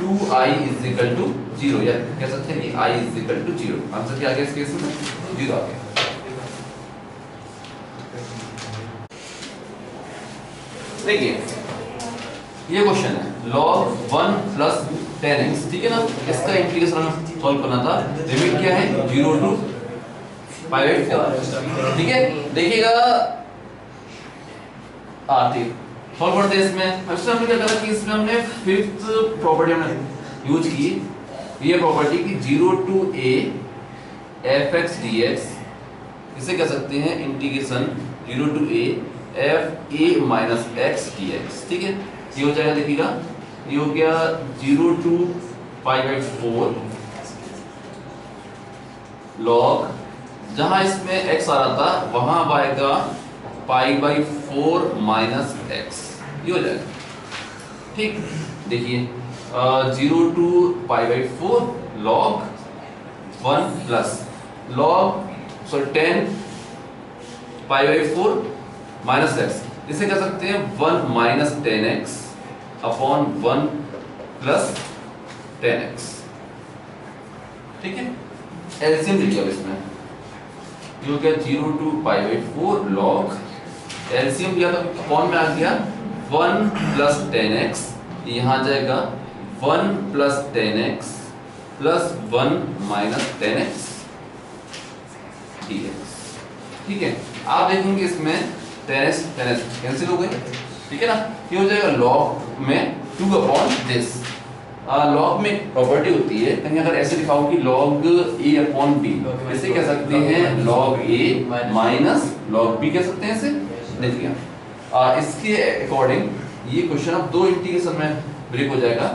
2i इज इक्वल टू 0, या कह सकते हैं कि i is equal to 0। Answer क्या आ गया इस केस में 0 आ गया। देखिए ये क्वेश्चन है log 1 प्लस 10x। ठीक है ना। इसका इंटीग्रेशन हमें सॉल्व करना था। लिमिट क्या है 0 टू पाई बाई 4। ठीक है। देखिएगा ठीक सॉल्व करते हैं इसमें। अच्छा हमने क्या करा कि इसमें हमने फिफ्थ प्रॉपर्टी हमने यूज की, ये प्रॉपर्टी की 0 टू a fx dx। इसे कह सकते हैं integration 0 to a f a minus x dx। ठीक है। ये हो जाएगा, देखिएगा ये हो गया 0 टू पाई बाई 4 log, जहां इसमें x आ रहा था वहां आएगा पाई बाई 4 माइनस x, ये हो जाएगा। ठीक। देखिए 0 to pi by 4 log 1 plus log 10 pi by 4 minus x, इसे कह सकते हैं 1 minus 10x upon 1 plus 10x। ठीक है। एलसीएम देखिए अब इसमें ये हो गया 0 to pi by 4 log, LCM लिया था अपॉन में आ गया 1 प्लस 10x, यहाँ जाएगा 1 plus 10x plus 1 minus 10x dx। ठीक है। आप देखेंगे इसमें 10x कैंसिल हो गए। ठीक है ना। ये हो जाएगा log में 2 अपॉन दिस। log में प्रॉपर्टी होती है, कहीं अगर ऐसे लिखा कि log a अपॉन b, इसे कह सकते हैं log a minus log b कह सकते हैं इसे। देखिए इसके अकॉर्डिंग ये क्वेश्चन अब दो इंटीग्रेशन में ब्रेक हो जाएगा।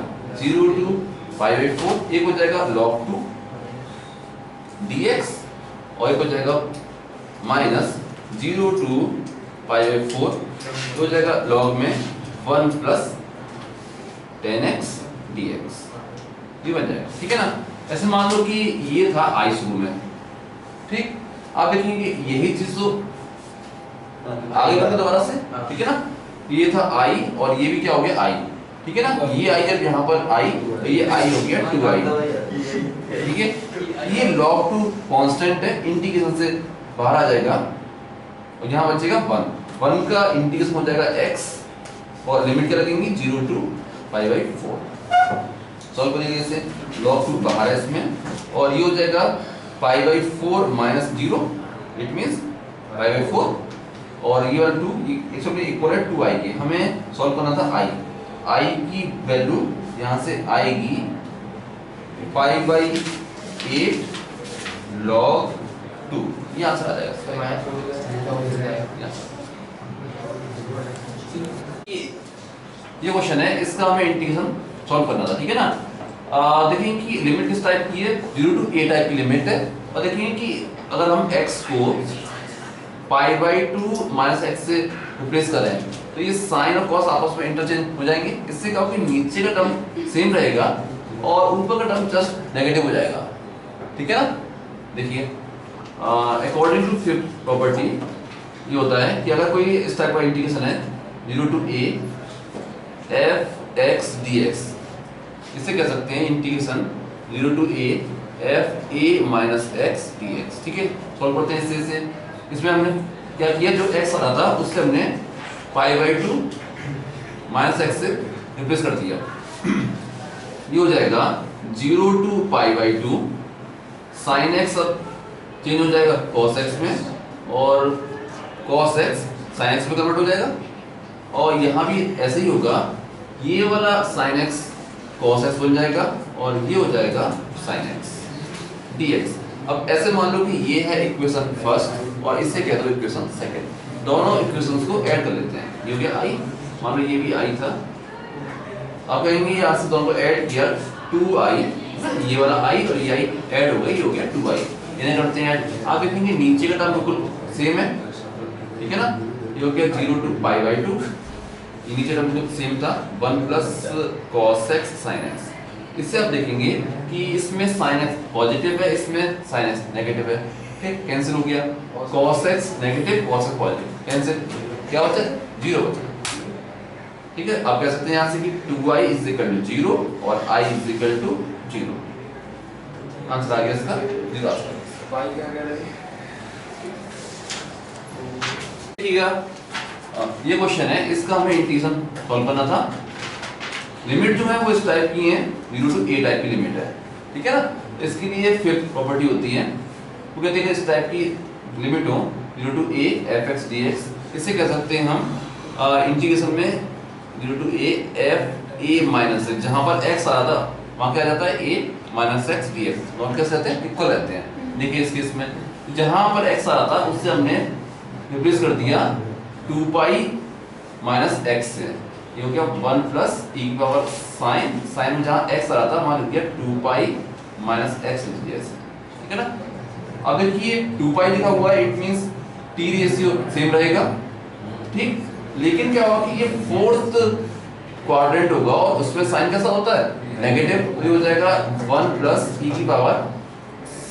0 टू पाई बाई 4, एक हो जाएगा log 2 dx और एक हो जाएगा माइनस 0 टू पाई बाई 4 हो जाएगा log में 1 प्लस 10x dx, ये बन जाएगा। ठीक है ना। ऐसे मान लो कि ये था i शुरू में, ठीक। आप देखेंगे यही चीज तो आगे बढ़ते दोबारा से, ठीक है ना। ये था i और ये भी क्या हो गया i, ठीक है ना। ये i जब यहाँ पर i तो ये i हो गया 2i, ठीक है। ये log 2 कांस्टेंट है, इंटीग्रेशन से बाहर आ जाएगा और यहाँ बचेगा 1 का इंटीग्रेशन हो जाएगा x और लिमिट क्या लगेंगी 0 to π/4। सॉल्व करेंगे इसे, log 2 बाहर है इसमें और ये हो जाएगा π/4 - 0, इट मींस π/4 और ये वाला 2 एक्चुअली इक्वल है 2i के। हमें सॉल्व करना था i की वैल्यू यहाँ से आएगी π/8 log 2, ये आंसर आ जाएगा। तो माइनस हो जाएगा। ये क्वेश्चन है, इसका हमें इंटीग्रेशन सॉल्व करना था, ठीक है ना। देखेंगे कि लिमिट किस टाइप की है, 0 to a टाइप की लिमिट है। और देखेंगे कि अगर हम x को π/2 - x से रिप्लेस करें तो ये साइन और कॉस आपस में इंटरचेंज हो जाएंगे। इससे क्या होगा कि नीचे का टर्म सेम रहेगा और ऊपर का टर्म जस्ट नेगेटिव हो जाएगा, ठीक है ना। देखिए अकॉर्डिंग टू फिफ्थ प्रॉपर्टी ये होता है कि अगर कोई इस टाइप का इंटीग्रेशन है 0 to a f(x) dx, इसे कह सकते हैं integration 0 to a f(a) - x dx, ठीक है। सॉल्व करते हैं इसे। इसमें हमने क्या किया, जो x आ रहा था उससे हमने π/2 - x से रिप्लेस कर दिया। ये हो जाएगा 0 to π/2 sin x अब चेंज हो जाएगा cos x में और cos x sin x में कन्वर्ट हो जाएगा। और यहाँ भी ऐसे ही होगा, ये वाला sin x cos x बन जाएगा और ये हो जाएगा sin x dx। अब ऐसे मान लो कि ये है इक्वेशन फर्स्ट और इससे कह दो इक्वेशन सेकंड। दोनों इक्वेशंस को ऐड कर लेते हैं। ये हो गया i, मान लो ये भी i था। आप कहेंगे यहाँ से दोनों को ऐड किया 2i, ये वाला i और ये i ऐड हो गया, ये हो गया 2i। इन्हें करते हैं ऐड। आप देखेंगे नीचे का टर्म बिल्कुल सेम है, ठीक है ना। ये हो गया 0 to π/2, ये नीचे टर्म बिल्कुल सेम था 1 + cos x sin x। इससे आप देखेंगे कि इसमें sin x पॉजिटिव है, इसमें sin x नेगेटिव है, ठीक। कैंसिल हो गया, cos x negative cos x positive, cancel, क्या बचा 0 बचा, ठीक है। आप कह सकते हैं यहाँ से कि 2i = 0 और i = 0। आंसर आ गया इसका 0 आंसर। ये क्वेश्चन है, इसका हमें इंटीग्रेशन सॉल्व करना था। लिमिट जो है वो इस टाइप की है, 0 to a टाइप की लिमिट है, ठीक है ना। इसके लिए फिफ्थ प्रॉपर्टी होती है, वो कहते हैं इस टाइप की लिमिट हो 0 to a f(x) dx, इसे कह सकते हैं हम इंटीग्रेशन में 0 to a f(a) - x, जहां पर x आ रहा था वहां क्या रहता है a - x dx, दोनों कैसे रहते हैं, इक्वल रहते हैं। देखिए इस केस में जहां पर x आ रहा था उससे हमने रिप्लेस कर दिया 2π - x से, ये हो गया 1 + e⁻, sin में जहां x आ रहा था वहां लिख दिया 2π - x लिख दिया, ठीक है ना। अब देखिए 2π लिखा हुआ है, it means t ratio same रहेगा, ठीक। लेकिन क्या होगा कि ये फोर्थ क्वाड्रेंट होगा और उसमें साइन कैसा होता है, नेगेटिव, तो ये हो जाएगा 1 + e⁻,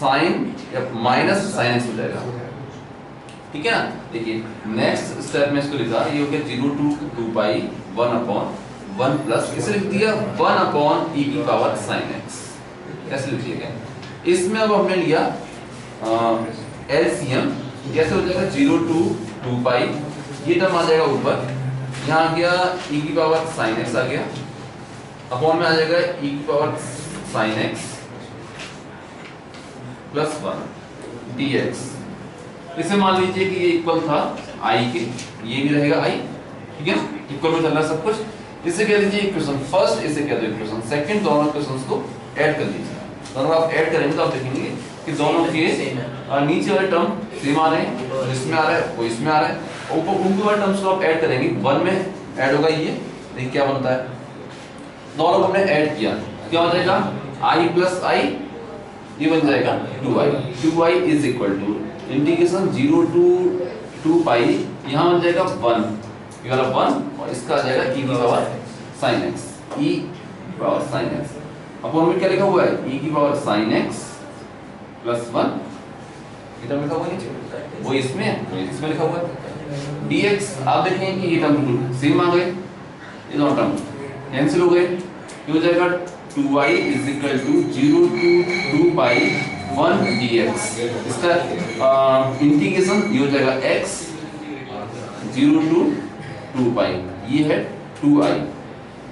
sin या -sin x हो जाएगा, ठीक है ना। देखिए नेक्स्ट स्टेप में इसको लिखा, ये हो गया 0 to 2π 1/1 प्लस इसे लिख दिया 1/e⁻ sin x, ऐसे लिख दिया। इसमें अब हमने लिया एलसीएम, कैसे हो जाएगा 0 to 2π, ये टर्म आ जाएगा ऊपर, यहाँ आ गया e⁻ sin x आ गया, अपॉन में आ जाएगा e⁻ sin x + 1 dx। इसे मान लीजिए कि ये इक्वल था i के, ये भी रहेगा i, ठीक है ना, इक्वल में चल रहा है सब कुछ। इसे कह लीजिए इक्वेशन फर्स्ट, इसे कह दो इक्वेशन सेकंड, दोनों इक्वेशंस को ऐड कर लीजिए। दोनों आप ऐड करेंगे तो आप देखेंगे कि दोनों के नीचे वाले टर्म सेम आ रहे हैं, इसमें आ रहा है वो इसमें आ रहा है, ऊपर ऊपर वाले टर्म्स को आप ऐड करेंगे 1 में ऐड होगा ये, देखिए क्या बनता है। दोनों को हमने ऐड किया, क्या हो जाएगा i + i, ये बन जाएगा 2i। 2i = इंटीग्रेशन 0 to 2π, यहाँ बन जाएगा 1, ये वाला 1 और इसका आ जाएगा e⁻ sin x, e⁻ sin x। Upon में क्या लिखा हुआ है e की पावर sin x प्लस 1 ये टर्म लिखा हुआ है नीचे, वो इसमें है, वो इसमें लिखा हुआ है dx। आप देखें कि ये टर्म सेम आ गए, ये दोनों टर्म कैंसिल हो गए, ये हो जाएगा 2y is equal to 0 to 2 pi 1 dx। इसका इंटीग्रेशन ये हो जाएगा x 0 टू 2 पाई, ये है 2i,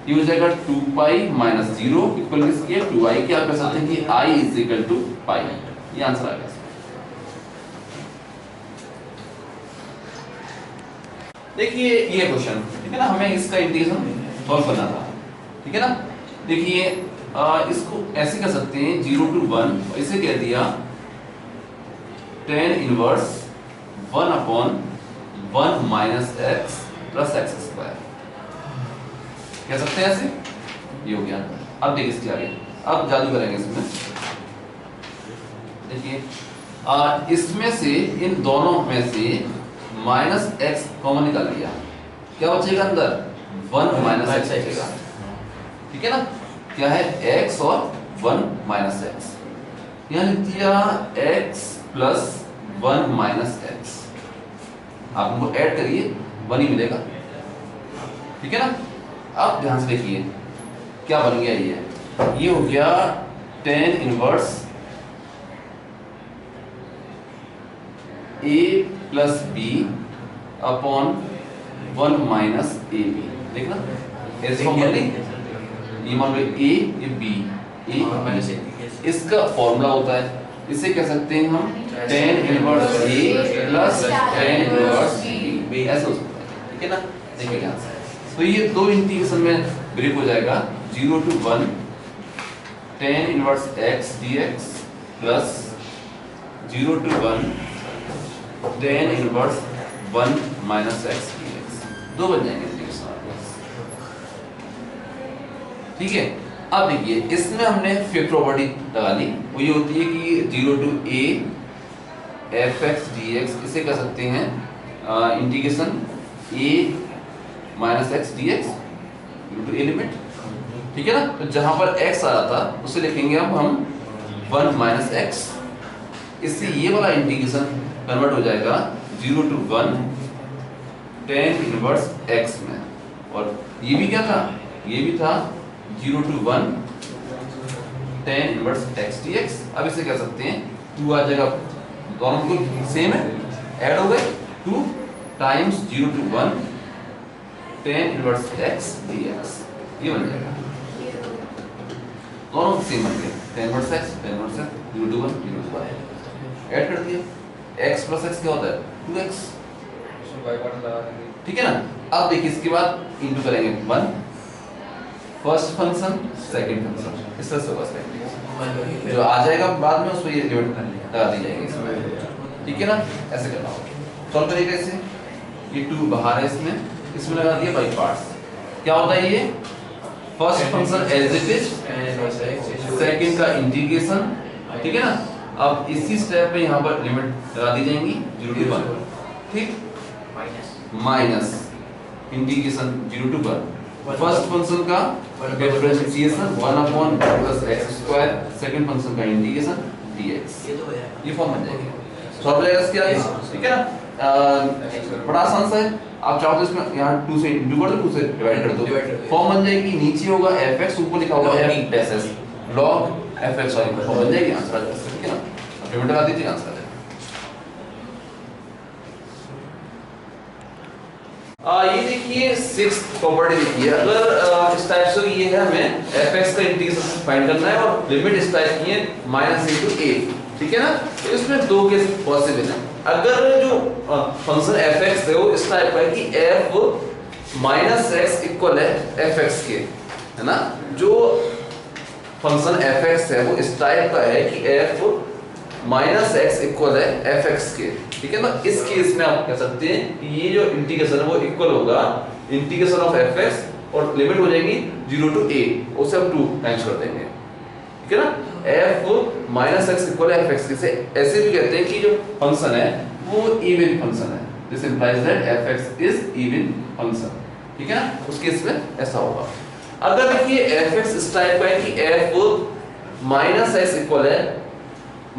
ये हो जाएगा 2 पाई माइनस 0 इक्वल किसके 2i के। आप कह सकते हैं कि i इज इक्वल टू पाई, ये आंसर आ गया। देखिए ये क्वेश्चन, ठीक है ना, हमें इसका इंटीग्रेशन सॉल्व करना था, ठीक है ना। देखिए इसको ऐसे कर सकते हैं 0 टू 1, इसे कह दिया tan inverse 1 upon 1 minus x plus x square, कह सकते हैं ऐसे, ये हो गया। अब देखिए इसके आगे, अब जादू करेंगे इसमें। देखिए इसमें से इन दोनों में से माइनस एक्स कॉमन निकाल लिया, क्या बचेगा अंदर 1 माइनस एक्स बचेगा, ठीक है ना। क्या है x और 1 माइनस एक्स, यहाँ लिख दिया x प्लस 1 माइनस एक्स, आप उनको ऐड करिए 1 ही मिलेगा, ठीक है ना। अब ध्यान से देखिए क्या बन गया, ये हो गया tan inverse a plus b upon 1 minus A B. देखना ऐसे फॉर्म बन गई, ये मान लो a ये b, a माइनस ए, इसका फॉर्मूला होता है, इसे कह सकते हैं हम tan inverse a plus tan inverse b, ऐसे हो सकता है, ठीक है ना। देखिए क्या आंसर है, तो ये दो इंटीग्रेशन में ब्रेक हो जाएगा 0 to 1 tan inverse x dx plus 0 to 1 tan inverse 1 minus x dx, दो बन जाएंगे इंटीग्रेशन, ठीक है। अब देखिए इसमें हमने फिफ्थ प्रॉपर्टी लगा ली, वो ये होती है कि 0 टू a fx dx, इसे कह सकते हैं integration a minus x dx to a limit, ठीक है ना। तो जहां पर x आ रहा था उसे लिखेंगे अब हम 1 माइनस x, इससे ये वाला इंटीग्रेशन कन्वर्ट हो जाएगा 0 टू 1 tan इनवर्स x में, और ये भी क्या था, ये भी था 0 to 1 tan inverse x dx। अब इसे कह सकते हैं 2 आ जाएगा, दोनों बिल्कुल सेम है, ऐड हो गए 2 times 0 to 1 tan inverse x dx, ये बन जाएगा, दोनों सेम बन गए, tan inverse x 0 to 1 0 to 1, add कर दिया, x प्लस x क्या होता है 2x, ठीक है ना। अब देखिए इसके बाद इंटू करेंगे 1 फर्स्ट फंक्शन सेकंड फंक्शन, इस तरह से होगा, जो आ जाएगा बाद में उसको ये लिमिट लगा दी जाएगी इसमें, ठीक है ना। ऐसे करना होगा, सॉल्व करिएगा इसे, ये 2 बाहर है इसमें लगा दिया बाई पार्ट्स, क्या होता है ये first function as it is, second का इंटीग्रेशन, ठीक है ना। अब इसी स्टेप में यहाँ पर लिमिट लगा दी जाएंगी 0 टू 1, ठीक, minus integration 0 to 1 first function का differentiation 1 upon plus x square, second function का इंटीग्रेशन dx, ये फॉर्म बन जाएगी, सॉल्व हो जाएगा इसके आगे, ठीक है ना। बड़ा आसान सा है, आप चाहो तो इसमें यहाँ 2 से इंटू कर दो, 2 से डिवाइड कर दो, फॉर्म बन जाएगी, नीचे होगा fx, ऊपर लिखा होगा f dash s log fx, और फॉर्म बन जाएगी, आंसर आ जाएगा, ठीक है ना। अब लिमिट लगा दीजिए, आंसर आ जाएगा। ये देखिए 6th प्रॉपर्टी देखिए, अगर इस टाइप से ये है, हमें fx का इंटीग्रेशन फाइंड करना है और लिमिट इस टाइप की है माइनस इंटू a, ठीक है ना। तो इसमें दो केस पॉसिबल है, अगर जो फंक्शन fx है वो इस टाइप का है कि f माइनस एक्स इक्वल है fx के, है ना। जो फंक्शन fx है वो इस टाइप का है कि f माइनस एक्स इक्वल है fx के, ठीक है ना। इस केस में आप कह सकते हैं कि ये जो इंटीग्रेशन है वो इक्वल होगा इंटीग्रेशन ऑफ fx और लिमिट हो जाएगी 0 टू a, उसे हम 2 टाइम्स कर देंगे, ठीक है ना। f माइनस एक्स इक्वल है fx के, से ऐसे भी कहते हैं कि जो फंक्शन है वो इवन फंक्शन है, this implies that fx is even function, ठीक है ना। उस केस में ऐसा होगा, अगर देखिए एफ एक्स इस टाइप का है कि एफ माइनस एक्स इक्वल है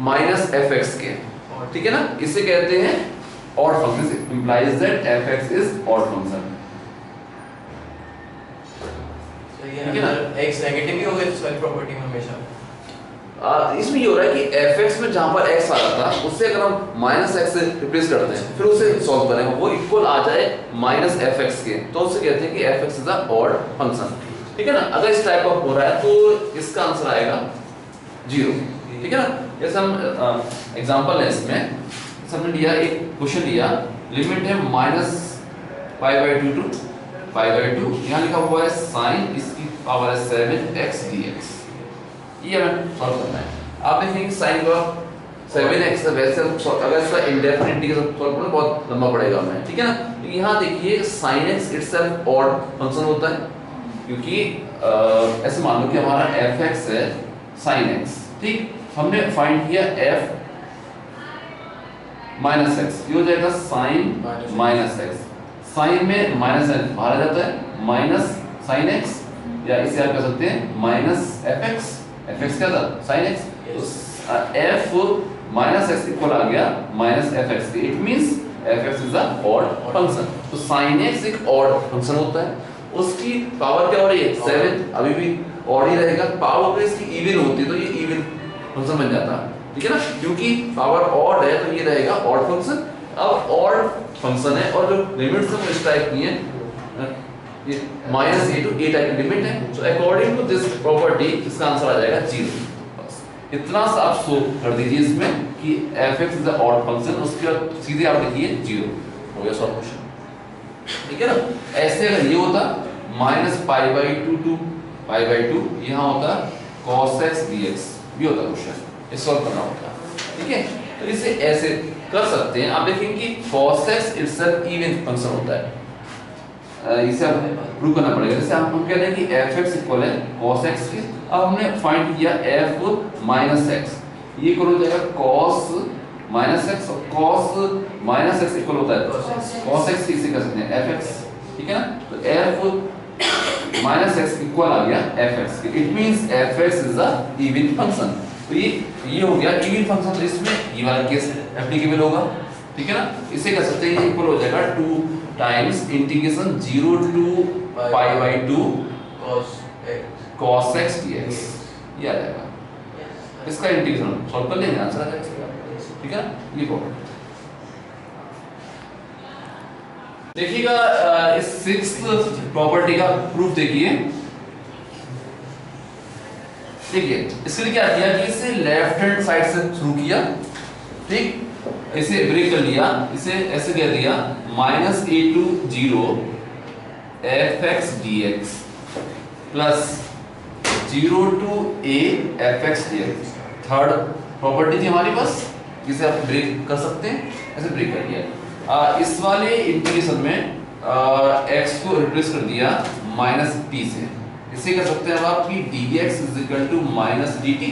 माइनस एफ एक्स के, ठीक है ना, इसे कहते हैं odd function, implies that F x is odd function. ठीक है ना, x नेगेटिव ही होगा इस वाली प्रॉपर्टी में हमेशा। इसमें ये हो रहा है कि एफ एक्स में जहां पर एक्स आ रहा था उससे अगर हम माइनस एक्स से रिप्लेस करते हैं फिर उसे सॉल्व करेंगे वो इक्वल आ जाए माइनस एफ एक्स के, तो उसे कहते हैं कि F x is a odd function, ठीक है ना। अगर इस टाइप का हो रहा है तो इसका आंसर आएगा 0, ठीक है ना। जैसे हम एग्जांपल है इसमें, हमने लिया एक क्वेश्चन लिया, लिमिट है -π/2 टू π/2, यहाँ लिखा हुआ है sin इसकी पावर है 7x dx, ये हमें सॉल्व करना है। आप देखेंगे sin का 7x वैसे अगर इसका इंडेफिनिट इंटीग्रल सॉल्व करना बहुत लंबा पड़ेगा हमें, ठीक है ना। तो यहाँ देखिए sin x itself odd function होता है, क्योंकि ऐसे मान लो कि हमारा fx है sin x, ठीक, हमने फाइंड किया f माइनस एक्स, ये हो जाएगा साइन माइनस एक्स, साइन में माइनस एक्स बाहर आ जाता है, माइनस साइन एक्स, या इसे आप कह सकते हैं minus F x, F x क्या था साइन एक्स, तो एफ माइनस एक्स इक्वल आ गया minus F x, it means F x is a odd function. तो साइन एक्स एक ऑड फंक्शन होता है, उसकी पावर क्या हो रही है 7, अभी भी ऑड ही रहेगा, पावर अगर इसकी इवन होती तो ये इवन फंक्शन बन जाता, ठीक है ना, क्योंकि पावर ऑड है तो ये रहेगा ऑड फंक्शन। अब ऑड फंक्शन है और जो लिमिट्स हैं वो इस टाइप की हैं, ये -a to a टाइप की लिमिट है, so according to this property इसका आंसर आ जाएगा 0। बस इतना सा आप शो कर दीजिए इसमें कि f(x) is a odd function, उसके बाद सीधे आप लिखिए 0, हो गया सॉल्व क्वेश्चन, ठीक है ना। ऐसे अगर ये होता -π/2 टू π/2, यहाँ होता cos x dx, भी होता क्वेश्चन, ये सॉल्व करना होता है, ठीक है। तो इसे ऐसे कर सकते हैं, आप देखेंगे कि cos x itself even function होता है, इसे आप प्रूव करना पड़ेगा। जैसे हम कहते हैं कि f(x) इक्वल है cos x के, अब हमने फाइंड किया f माइनस x, ये इक्वल हो जाएगा cos माइनस x, और cos माइनस x इक्वल होता है cos x, इसे कर सकते हैं fx, ठीक है ना। तो f माइनस x इक्वल आ गया fx के, it means fx is a even function. तो ये हो गया इवन फंक्शन, तो इसमें ये वाला केस एप्लीकेबल होगा, ठीक है ना। इसे कह सकते हैं ये इक्वल हो जाएगा 2 times integration 0 to π/2 cos x dx, ये आ जाएगा, इसका इंटीग्रेशन सॉल्व कर लेंगे, आंसर आ जाएगा, ठीक है। लिखो, देखिएगा इस सिक्स्थ प्रॉपर्टी का प्रूफ देखिए, देखिए इसके लिए क्या किया कि इसे लेफ्ट हैंड साइड से शुरू किया, ठीक, इसे ब्रेक कर लिया, इसे ऐसे कह दिया -a to 0 f(x) dx plus 0 to a f(x) dx। Third property थी हमारी पास, इसे आप ब्रेक कर सकते हैं, ऐसे ब्रेक कर दिया। इस वाले इंटीग्रेशन में x को रिप्लेस कर दिया -t से, इसे कह सकते हैं अब आप कि dx is equal to -dt,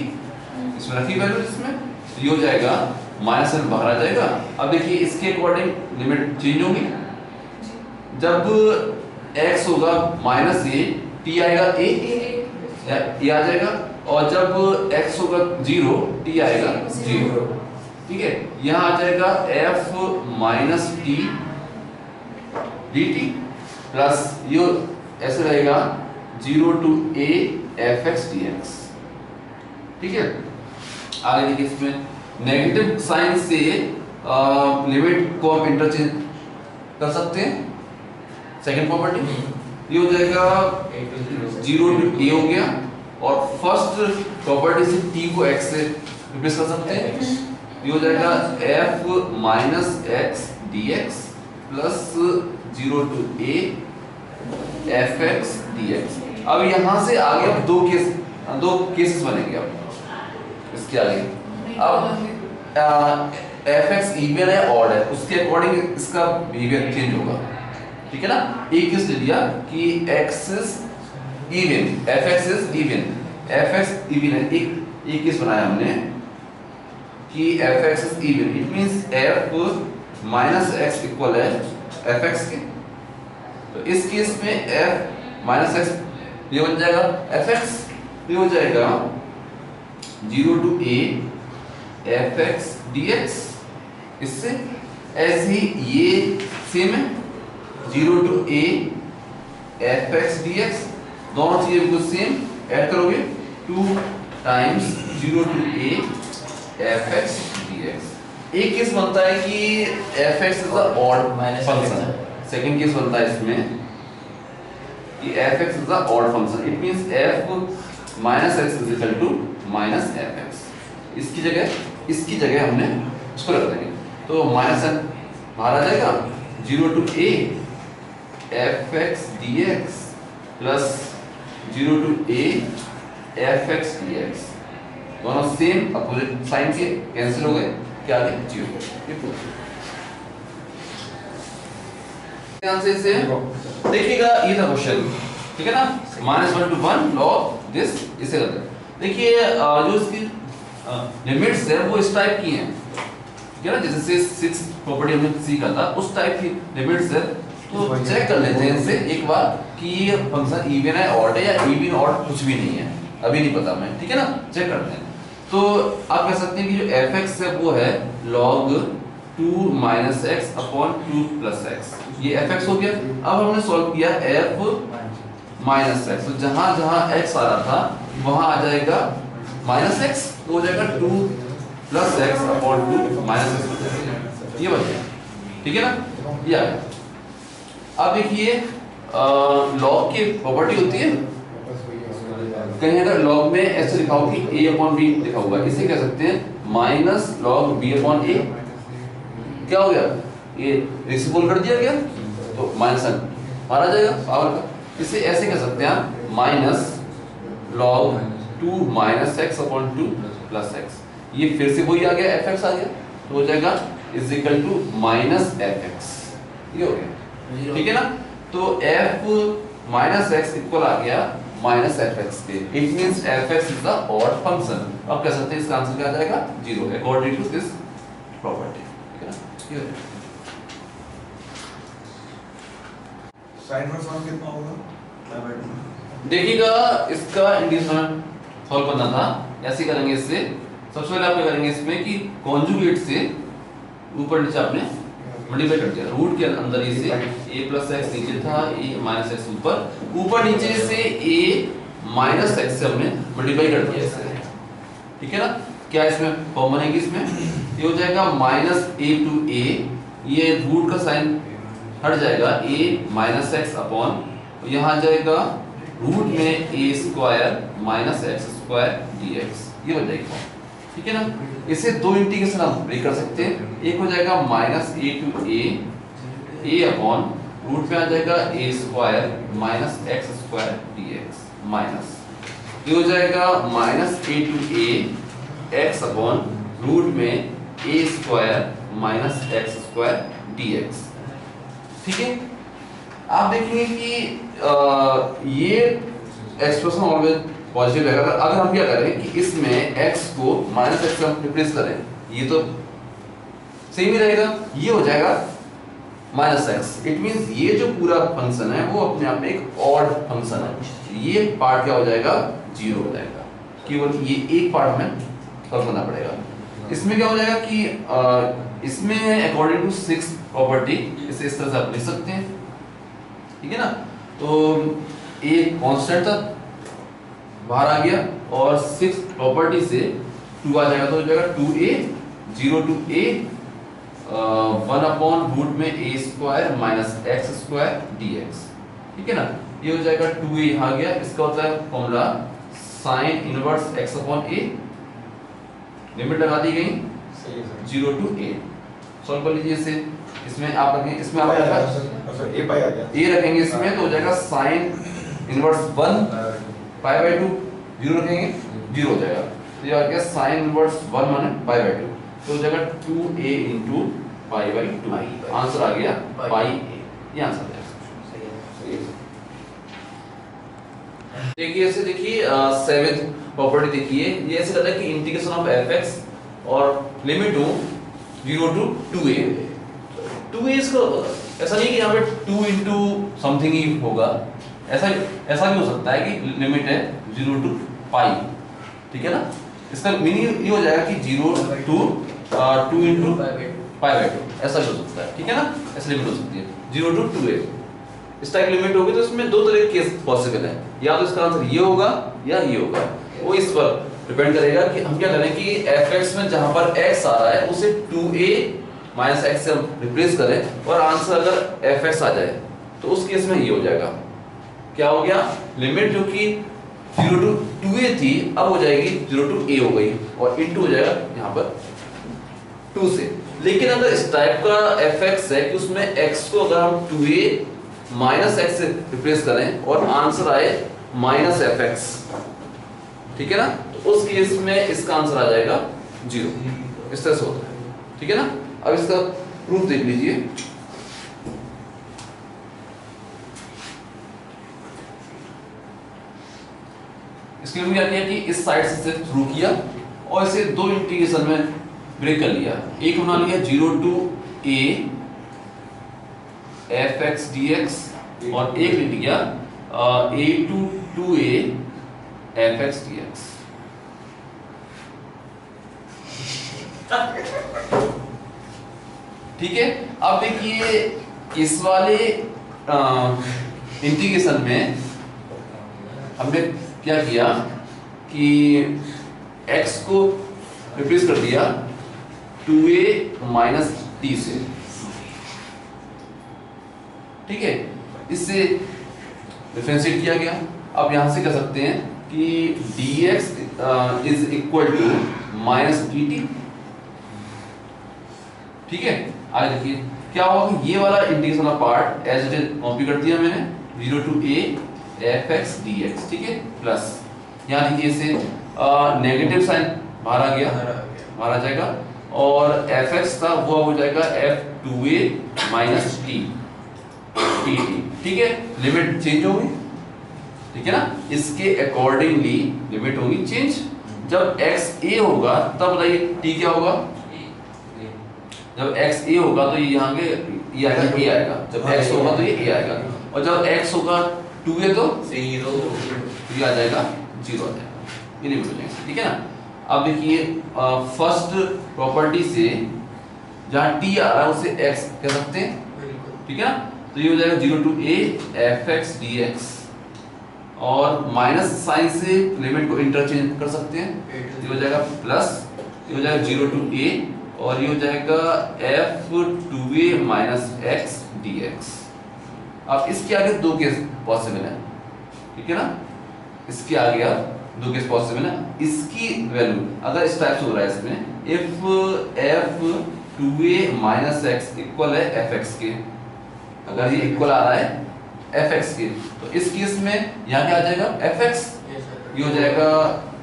इसमें रखी वैल्यू, इसमें ये हो जाएगा माइनस में बाहर आ जाएगा। अब देखिए इसके अकॉर्डिंग लिमिट चेंज होगी, जब x होगा -a, t आएगा a, ये आ जाएगा, और जब x होगा 0, t आएगा 0, ठीक है। यहाँ आ जाएगा f -t dt प्लस ये ऐसे रहेगा 0 to a f(x) dx, ठीक है। आगे देखिए इसमें नेगेटिव साइन से लिमिट को हम इंटरचेंज कर सकते हैं, सेकंड प्रॉपर्टी, ये हो जाएगा 0 to a हो गया, और फर्स्ट प्रॉपर्टी से t को x से रिप्लेस कर सकते हैं, ये हो जाएगा f -x dx plus 0 to a f(x) dx। अब यहाँ से आगे अब दो केसेस बनेंगे, अब इसके आगे अब f(x) इवन है ऑड है, उसके अकॉर्डिंग इसका बिहेवियर चेंज होगा, ठीक है ना। एक केस ले लिया कि x is even, f(x) is even, f(x) even है, एक केस बनाया हमने कि f(x) is even, it means f -x equal है f(x) के। तो इस केस में f -x ये बन जाएगा fx, ये हो जाएगा 0 to a fx dx। इससे ऐसे ही ये सेम है 0 to a fx dx, दोनों चीजें बिल्कुल सेम, ऐड करोगे 2 times 0 to a fx dx। एक केस बनता है कि fx is a odd function, second case बनता है इसमें कि fx is a odd function, it means f minus x is equal to minus fx। इसकी जगह हमने इसको रख देंगे, तो माइनस n बाहर आ जाएगा 0 to a fx dx plus 0 to a fx dx, दोनों सेम अपोजिट साइन के कैंसिल हो गए, क्या आ गया 0। ध्यान से इसे देखिएगा, ये था क्वेश्चन, ठीक है ना, -1 to 1 log दिस, इसे करते हैं। देखिए जो इसकी लिमिट्स है वो इस टाइप की हैं, ठीक है ना, जैसे 6 प्रॉपर्टी हमने सीखा था उस टाइप की लिमिट्स है। तो चेक कर लेते हैं इनसे एक बार कि ये फंक्शन इवन है ऑड है या इवन ऑड कुछ भी नहीं है, अभी नहीं पता मैं, ठीक है ना, चेक करते हैं। तो आप कह सकते हैं कि जो fx है वो है log 2 minus x upon 2 plus x, ये fx हो गया। अब हमने सॉल्व किया f minus x, तो जहां जहां x आ रहा था वहां आ जाएगा minus x, तो हो जाएगा 2 plus x upon 2 minus x, ये बन गया, ठीक है ना, ये आ गया। अब देखिए log की प्रॉपर्टी होती है, कहीं अगर log में ऐसे लिखा हो कि a upon b लिखा हुआ है, इसे कह सकते हैं minus log b upon a। क्या हो गया, ये रेसिप्रोकल कर दिया गया तो माइनस n बाहर आ जाएगा पावर का। इसे ऐसे कह सकते हैं minus log 2 minus x upon 2 plus x, ये फिर से वही आ गया fx आ गया, तो हो जाएगा is equal to minus fx, ये हो गया, ठीक है ना। तो f माइनस x इक्वल आ गया माइनस fx के, it means fx is the odd function. अब कह सकते हैं इसका आंसर क्या आ जाएगा 0 अकॉर्डिंग टू दिस प्रॉपर्टी, ठीक है ना। ये साइन में सॉल्व कितना होगा? देखिएगा इसका इंडिविजुअल सॉल्व करना था, ऐसे करेंगे इससे। सबसे पहले आप क्या करेंगे इसमें कि कॉन्जुगेट से ऊपर नीचे आपने मल्टीप्लाई कर दिया, रूट के अंदर ये से a प्लस x नीचे था, a माइनस x ऊपर नीचे से a माइनस x से हमने मल्टीप्लाई कर दिया इससे, ठीक है ना। क्या इसमें कॉमन है कि इसमें ये हो जाएगा माइनस a टू a, ये रूट का साइन हट जाएगा, a माइनस x अपॉन यहाँ आ जाएगा रूट में a square minus x square dx, ये बन जाएगी, ठीक है ना। इसे दो इंटीग्रेशन हम ब्रेक कर सकते हैं, एक हो जाएगा minus a to a upon root में आ जाएगा a square minus x square dx minus, ये हो जाएगा minus a to a x upon root में a square minus x square dx, ठीक है। आप देखेंगे कि ये एक्सप्रेशन ऑलवेज पॉजिटिव रहेगा। अगर हम क्या करें कि इसमें x को माइनस x से हम रिप्लेस करें, ये तो सेम ही रहेगा, ये हो जाएगा माइनस x, इट मींस ये जो पूरा फंक्शन है वो अपने आप में एक ऑड फंक्शन है, ये पार्ट क्या हो जाएगा 0 हो जाएगा, केवल ये एक पार्ट हमें सॉल्व करना पड़ेगा। इसमें क्या हो जाएगा कि इसमें अकॉर्डिंग टू 6 प्रॉपर्टी इसे इस तरह से आप लिख सकते हैं, ठीक है ना। तो एक कांस्टेंट था बाहर आ गया और 6 प्रॉपर्टी से 2 आ जाएगा, तो हो जाएगा 2a 0 to a 1 upon root में a square minus x square dx, ठीक है ना। ये हो जाएगा 2a यहाँ आ गया, इसका होता है formula sine inverse x upon a, limit लगा दी गई 0 टू a, सॉल्व कर लीजिए इसे। इसमें आप रखेंगे, इसमें आप a रखेंगे इसमें, तो हो जाएगा साइन इनवर्स 1 पाई बाय 2 0 रखेंगे 0 हो जाएगा, तो ये आ गया साइन इनवर्स 1 माने पाई बाय 2, तो हो जाएगा 2a into pi by 2, answer आ गया पाई a, ये आंसर आ जाएगा। देखिए ऐसे देखिए 7th प्रॉपर्टी देखिए, ये ऐसे कहता है कि इंटीग्रेशन ऑफ fx और लिमिट हो 0 टू 2a, 2a इसको ऐसा नहीं कि यहाँ पे 2 इंटू समथिंग ही होगा, ऐसा ऐसा भी हो सकता है कि लिमिट है 0 to पाई, ठीक है ना। इसका मीनिंग ये हो जाएगा कि 0 to 2 into पाई/2, ऐसा भी हो सकता है, ठीक है ना। ऐसे लिमिट हो सकती है 0 to 2a। इस टाइप लिमिट होगी तो इसमें दो तरह के केस पॉसिबल है, या तो इसका आंसर ये होगा या ये होगा। वो इस पर डिपेंड करेगा कि हम क्या करें कि fx में जहां पर x आ रहा है उसे 2a माइनस x से हम रिप्लेस करें, और आंसर अगर fx आ जाए तो उस केस में ये हो जाएगा, क्या हो गया, लिमिट जो कि 0 to 2a थी अब हो जाएगी 0 to a हो गई, और इनटू हो जाएगा यहाँ पर 2 से। लेकिन अगर इस टाइप का fx है कि उसमें x को अगर हम 2a माइनस x से रिप्लेस करें और आंसर आए माइनस fx, ठीक है ना, तो उस केस में इसका आंसर आ जाएगा 0। इस तरह से होता है, ठीक है ना। अब इसका प्रूफ देख लीजिए। इसके लिए क्या किया कि इस साइड से थ्रू किया और इसे दो इंटीग्रेशन में ब्रेक कर लिया। एक बना लिया 0 to a fx dx, और एक लिख दिया a to 2a fx dx। ठीक है, अब देखिए इस वाले इंटीग्रेशन में हमने क्या किया कि x को रिप्लेस कर दिया 2a माइनस t से, ठीक है, इससे डिफरेंशिएट किया गया। अब यहां से कह सकते हैं कि dx is equal to minus dt, ठीक है। आगे देखिए क्या होगा, ये वाला इंटीग्रेशन वाला part as it is copy कर दिया मैंने 0 to a fx dx, ठीक है, प्लस यहाँ देखिए इसे नेगेटिव साइन बाहर आ गया, बाहर आ जाएगा, और fx था वो हो जाएगा f2a माइनस t, ठीक है। लिमिट चेंज होगी, ठीक है ना, इसके अकॉर्डिंगली लिमिट होगी चेंज। जब x a होगा तब बताइए t क्या होगा, जब x a होगा तो ये यहाँ के ये आएगा a आएगा, जब x होगा तो ये a आएगा, और जब x होगा 2a तो 0 ये आ जाएगा 0 आ जाएगा, ये लिमिट हो जाएगा, ठीक है ना। अब देखिए फर्स्ट प्रॉपर्टी से जहाँ t आ रहा है उसे x कह सकते हैं, ठीक है ना, तो ये हो जाएगा 0 to a fx dx, और माइनस साइन से लिमिट को इंटरचेंज कर सकते हैं, ये हो जाएगा प्लस, ये हो जाएगा 0 to a, और ये हो जाएगा f2a माइनस x dx। अब इसके आगे दो केस पॉसिबल है, ठीक है ना, इसके आगे अब दो केस पॉसिबल है। इसकी वैल्यू अगर इस टाइप से हो रहा है इसमें if f2a minus x equal है fx के, अगर ये इक्वल आ रहा है fx के, तो इस केस में यहाँ क्या आ जाएगा fx, ये हो जाएगा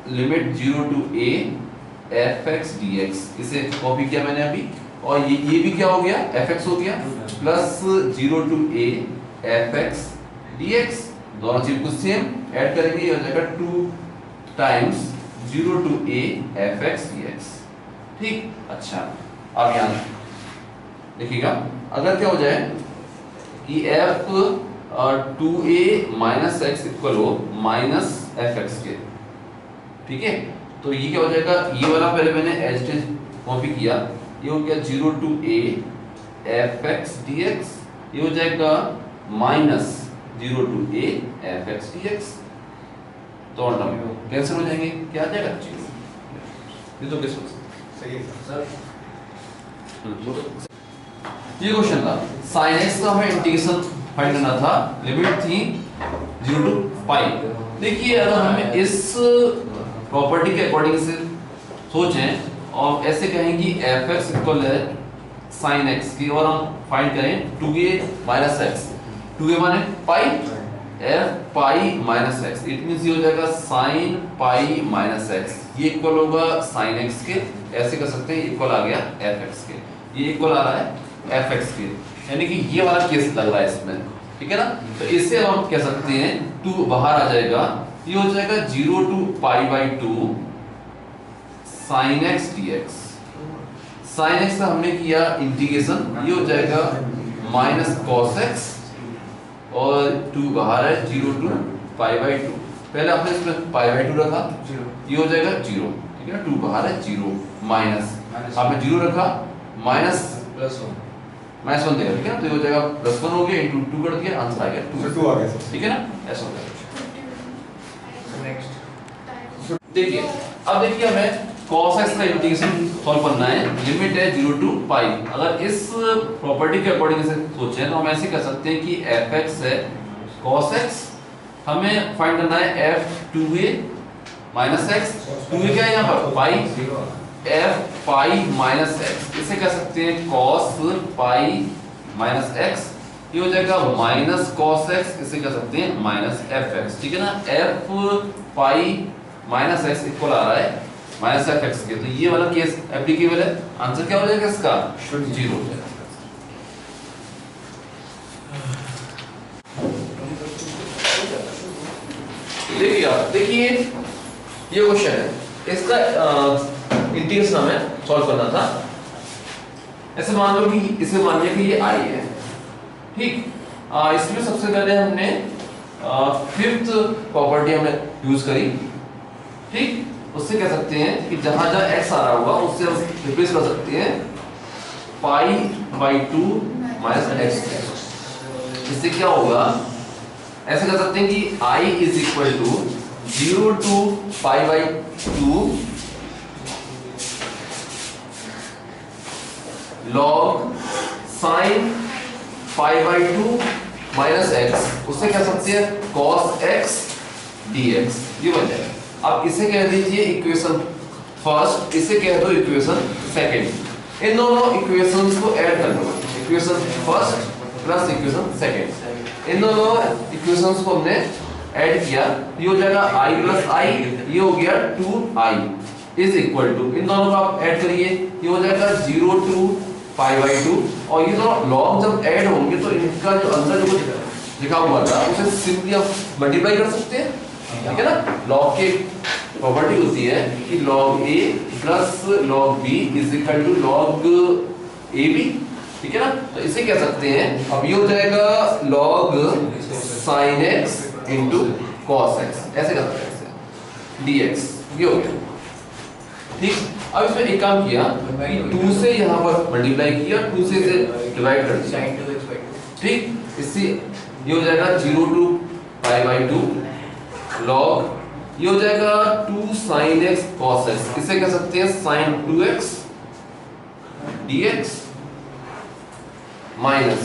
limit 0 to a fx dx, इसे कॉपी किया मैंने अभी, और ये भी क्या हो गया fx हो गया, plus 0 to a fx dx, दोनों चीज को सेम ऐड करेंगे, ये हो जाएगा 2 times 0 to a fx dx, ठीक। अच्छा अब यहाँ देखिएगा अगर क्या हो जाए कि f 2a minus x equal हो माइनस fx के, ठीक है, तो ये क्या हो जाएगा, ये वाला पहले मैंने एज इट इज कॉपी किया, ये हो गया 0 to a fx dx, ये हो जाएगा minus 0 to a fx dx, तो टर्म कैंसिल हो जाएंगे, क्या आ जाएगा 0। ये तो कैसे सही है सर। ये क्वेश्चन था sin x का हमें इंटीग्रेशन फाइंड करना था, लिमिट थी 0 to पाई। देखिए अगर हमें इस प्रॉपर्टी के अकॉर्डिंग से सोचें और ऐसे कहें कि fx इक्वल है sin x की, और हम फाइंड करें 2a माइनस x, 2a माने पाई, f pi minus x, it means ये हो जाएगा sin पाई माइनस x, ये इक्वल होगा sin x के, ऐसे कर सकते हैं इक्वल आ गया fx के, ये इक्वल आ रहा है fx के, यानी कि ये वाला केस लग रहा है इसमें, ठीक है ना। तो इससे हम कह सकते हैं 2 बाहर आ जाएगा, ये हो जाएगा 0 to pi by 2 sin x dx, sin x का हमने किया इंटीग्रेशन, ये हो जाएगा माइनस cos x, और 2 बाहर है, 0 to π/2। पहले आपने इसमें π/2 रखा, ये हो जाएगा 0, ठीक है ना। 2 बाहर है, 0 माइनस आपने 0 रखा, माइनस -1 देगा, ठीक है ना। तो ये हो जाएगा +1 हो गया, इंटू 2 कर दिया, आंसर आ गया 2 आ गया, ठीक है ना। ऐसा हो जाएगा। नेक्स्ट देखिए अब देखिए हमें cos x का इंटीग्रेशन सॉल्व करना है। लिमिट है 0 to π। अगर इस प्रॉपर्टी के अकॉर्डिंग से सोचें तो हम ऐसे कर सकते हैं कि fx है cos x, हमें फाइंड करना है f2a माइनस x। 2a क्या है यहाँ पर पाई, f पाई माइनस x। इसे कह सकते हैं cos पाई माइनस x। ये हो जाएगा माइनस cos x, इसे कह सकते हैं माइनस fx, ठीक है ना। f pi minus x equal आ रहा है माइनस fx के, तो ये वाला केस एप्लीकेबल है। आंसर क्या हो जाएगा इसका 0 हो जाएगा। देखिए आप देखिए ये क्वेश्चन है, इसका इंटीग्रेशन हमें सॉल्व करना था। ऐसे मान लो कि इसे मान लिया कि ये i है, ठीक। इसमें सबसे पहले हमने फिफ्थ प्रॉपर्टी हमने यूज करी, ठीक। उससे कह सकते हैं कि जहां जहां x आ रहा होगा उससे हम रिप्लेस कर सकते हैं π/2 माइनस x। इससे क्या होगा, ऐसे कर सकते हैं कि i is equal to 0 to π/2 log sin π/2 minus x। उससे कह सकते हैं cos x dx, ये बन जाएगा। अब इसे कह दीजिए इक्वेशन फर्स्ट, इसे कह दो इक्वेशन सेकंड। इन दोनों इक्वेशंस को ऐड कर लो, equation first plus equation second. इन दोनों इक्वेशंस को हमने ऐड किया, ये हो जाएगा i प्लस i, ये हो गया 2i इज इक्वल टू, इन दोनों को आप ऐड करिए, ये हो जाएगा 0 to π/2। और ये दोनों लॉग जब ऐड होंगे तो इनका जो अंदर जो लिखा हुआ था उसे सिंपली आप मल्टीप्लाई कर सकते हैं, ठीक है ना। लॉग की प्रॉपर्टी होती है कि log a plus log b is equal to log ab, ठीक है ना। तो इसे कह सकते हैं, अब ये हो जाएगा log sin x into cos x, ऐसे कर सकते हैं dx, ये हो गया, ठीक। अब इसमें एक काम किया, 2 से यहाँ पर मल्टीप्लाई किया, 2 से इसे डिवाइड कर दिया, sin 2x/2, ठीक। इससे ये हो जाएगा 0 to π/2 log, ये हो जाएगा 2 sin x cos x। इसे कह सकते हैं sin 2x dx minus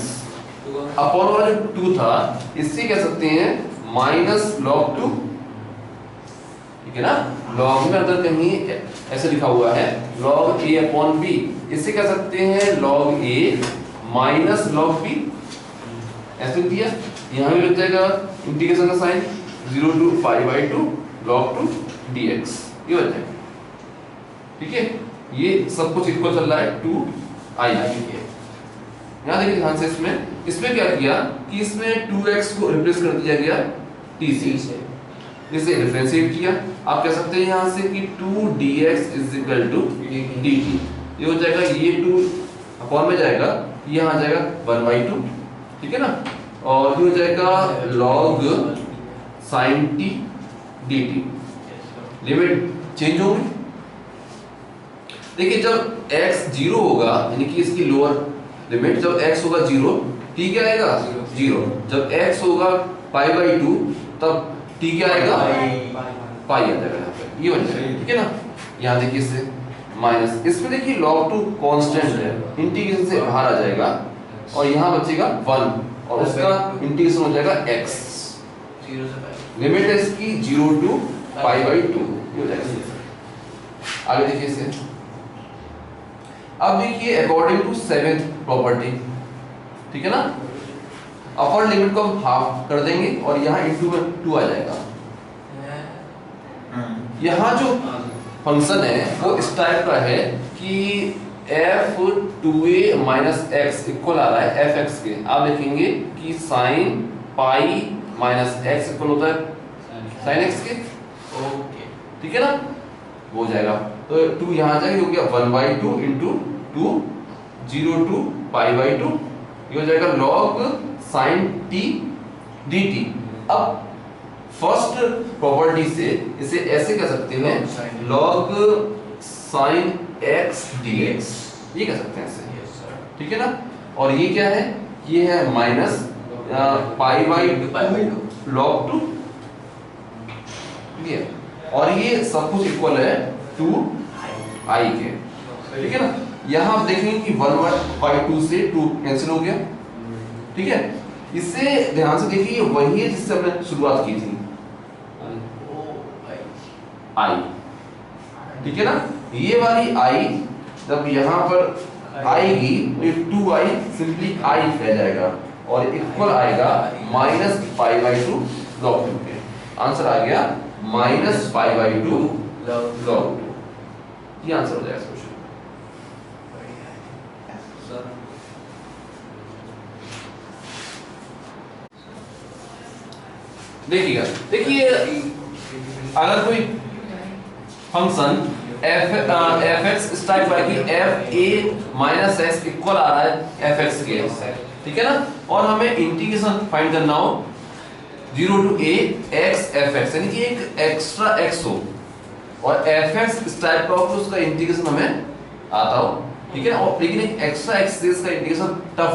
upon वाला जो 2 था इससे कह सकते हैं माइनस log 2, ठीक है ना। log में अंदर कहीं ऐसे लिखा हुआ है log a अपॉन b, इसे कह सकते हैं log a minus log b, ऐसे दिया। यहाँ भी लग जाएगा इंटीग्रेशन का साइन 0 to π/2 log 2 dx, ये हो जाएगा, ठीक है। ये सब कुछ इक्वल चल रहा है 2i के। यहाँ देखिए ध्यान से, इसमें क्या किया कि इसमें 2x को रिप्लेस कर दिया गया t से, इसे डिफरेंशिएट किया। आप कह सकते हैं यहाँ से कि 2dx is equal to dt, ये हो जाएगा, ये 2 अपॉन में जाएगा, यहाँ आ जाएगा 1/2, ठीक है ना। और ये हो जाएगा log sin t dt, limit change होगी। देखिए जब x 0 होगा यानी कि इसकी लोअर लिमिट, जब x होगा 0 t क्या आएगा 0, जब x होगा π/2 तब t क्या आएगा पाई आ जाएगा यहाँ पे, ये बन जाएगा, ठीक है ना। यहाँ देखिए इससे माइनस, इसमें देखिए log 2 कांस्टेंट है, इंटीग्रेशन से बाहर आ जाएगा और यहाँ बचेगा 1 और उसका इंटीग्रेशन हो जाएगा x, 0 से π। लिमिट है इसकी 0 to π/2, ये हो जाएगा। आगे देखिए इसे, अब देखिए अकॉर्डिंग टू 7th प्रॉपर्टी, ठीक है ना। अपर लिमिट को हम हाफ कर देंगे और यहाँ इंटू में 2 आ जाएगा। यहाँ जो फंक्शन है वो इस टाइप का है कि f2a माइनस x इक्वल आ रहा है fx के। आप देखेंगे कि sin pi minus x equal होता है sin x के, ओके, ठीक है ना, वो हो जाएगा। तो 2 यहाँ आ जाएगा, ये हो गया 1/2 इंटू 2 0 to π/2, ये हो जाएगा log sin t dt। अब फर्स्ट प्रॉपर्टी से इसे ऐसे कह सकते हैं log sin x dx, ये कह सकते हैं ऐसे, ठीक है ना। और ये क्या है, ये है माइनस पाई बाई log 2, ये, और ये सब कुछ इक्वल है टू i के, ठीक है ना। यहाँ आप देखेंगे कि 1/2 से 2 कैंसिल हो गया, ठीक है। इससे ध्यान से देखिए, वही है जिससे हमने शुरुआत की थी, i, ठीक है ना। ये वाली i जब यहाँ पर आएगी तो ये 2i सिंपली i रह जाएगा और इक्वल आएगा माइनस पाई बाई 2 log 2 के। आंसर आ गया माइनस पाई बाई 2 log 2, ये आंसर हो जाएगा क्वेश्चन। देखिएगा, देखिए अगर कोई फंक्शन f(x) इस टाइप का कि f(a) माइनस x इक्वल आ रहा है f(x) के, ठीक है ना, और हमें इंटीग्रेशन फाइंड करना हो 0 to a x f(x), यानी कि एक एक्स्ट्रा x हो और f(x) इस टाइप का हो कि उसका इंटीग्रेशन हमें आता हो, ठीक है ना। और लेकिन एक एक्स्ट्रा x से इसका इंटीग्रेशन टफ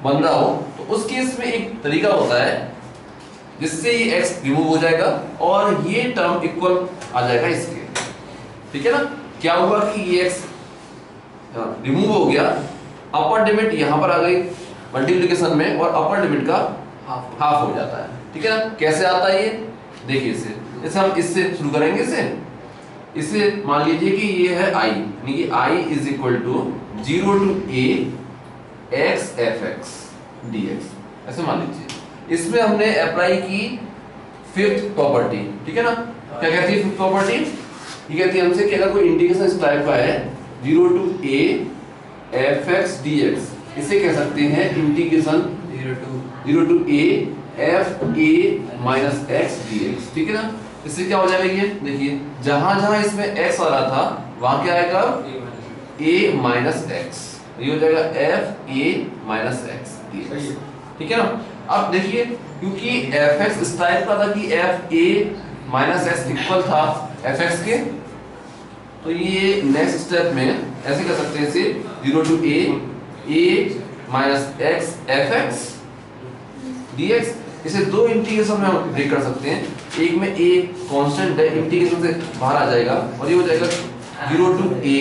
बन रहा हो, तो उस केस में एक तरीका होता है जिससे ये x रिमूव हो जाएगा और ये टर्म इक्वल आ जाएगा इसके, ठीक है ना। क्या हुआ कि ये x रिमूव हो गया, अपर लिमिट यहां पर आ गई मल्टीप्लिकेशन में और अपर लिमिट का हाफ हो जाता है, ठीक है ना। कैसे आता है ये, देखिए इसे हम इससे शुरू करेंगे। इसे मान लीजिए कि ये है i, यानी कि i is equal to 0 to a x f(x) dx, ऐसे मान लीजिए। इसमें हमने अप्लाई की फिफ्थ प्रॉपर्टी, ठीक है ना। क्या कहती है फिफ्थ प्रॉपर्टी, ये कहती है हमसे कि अगर कोई इंटीग्रेशन इस टाइप का है 0 to a f(x) dx, इसे कह सकते हैं integration 0 to a f(a) minus x dx, ठीक है ना। इससे क्या हो जाएगा, ये देखिए जहां जहां इसमें x आ रहा था वहां क्या आएगा a minus x, ये हो जाएगा f(a) minus x dx, ठीक है ना। अब देखिए क्योंकि f(x) इस टाइप का था कि f(a) minus x इक्वल था f(x) के, तो ये नेक्स्ट स्टेप में ऐसे कर सकते हैं इसे 0 to a minus x f(x) dx। इसे दो इंटीग्रेशन में हम ब्रेक कर सकते हैं, एक में a कांस्टेंट है, इंटीग्रेशन से बाहर आ जाएगा और ये हो जाएगा 0 to a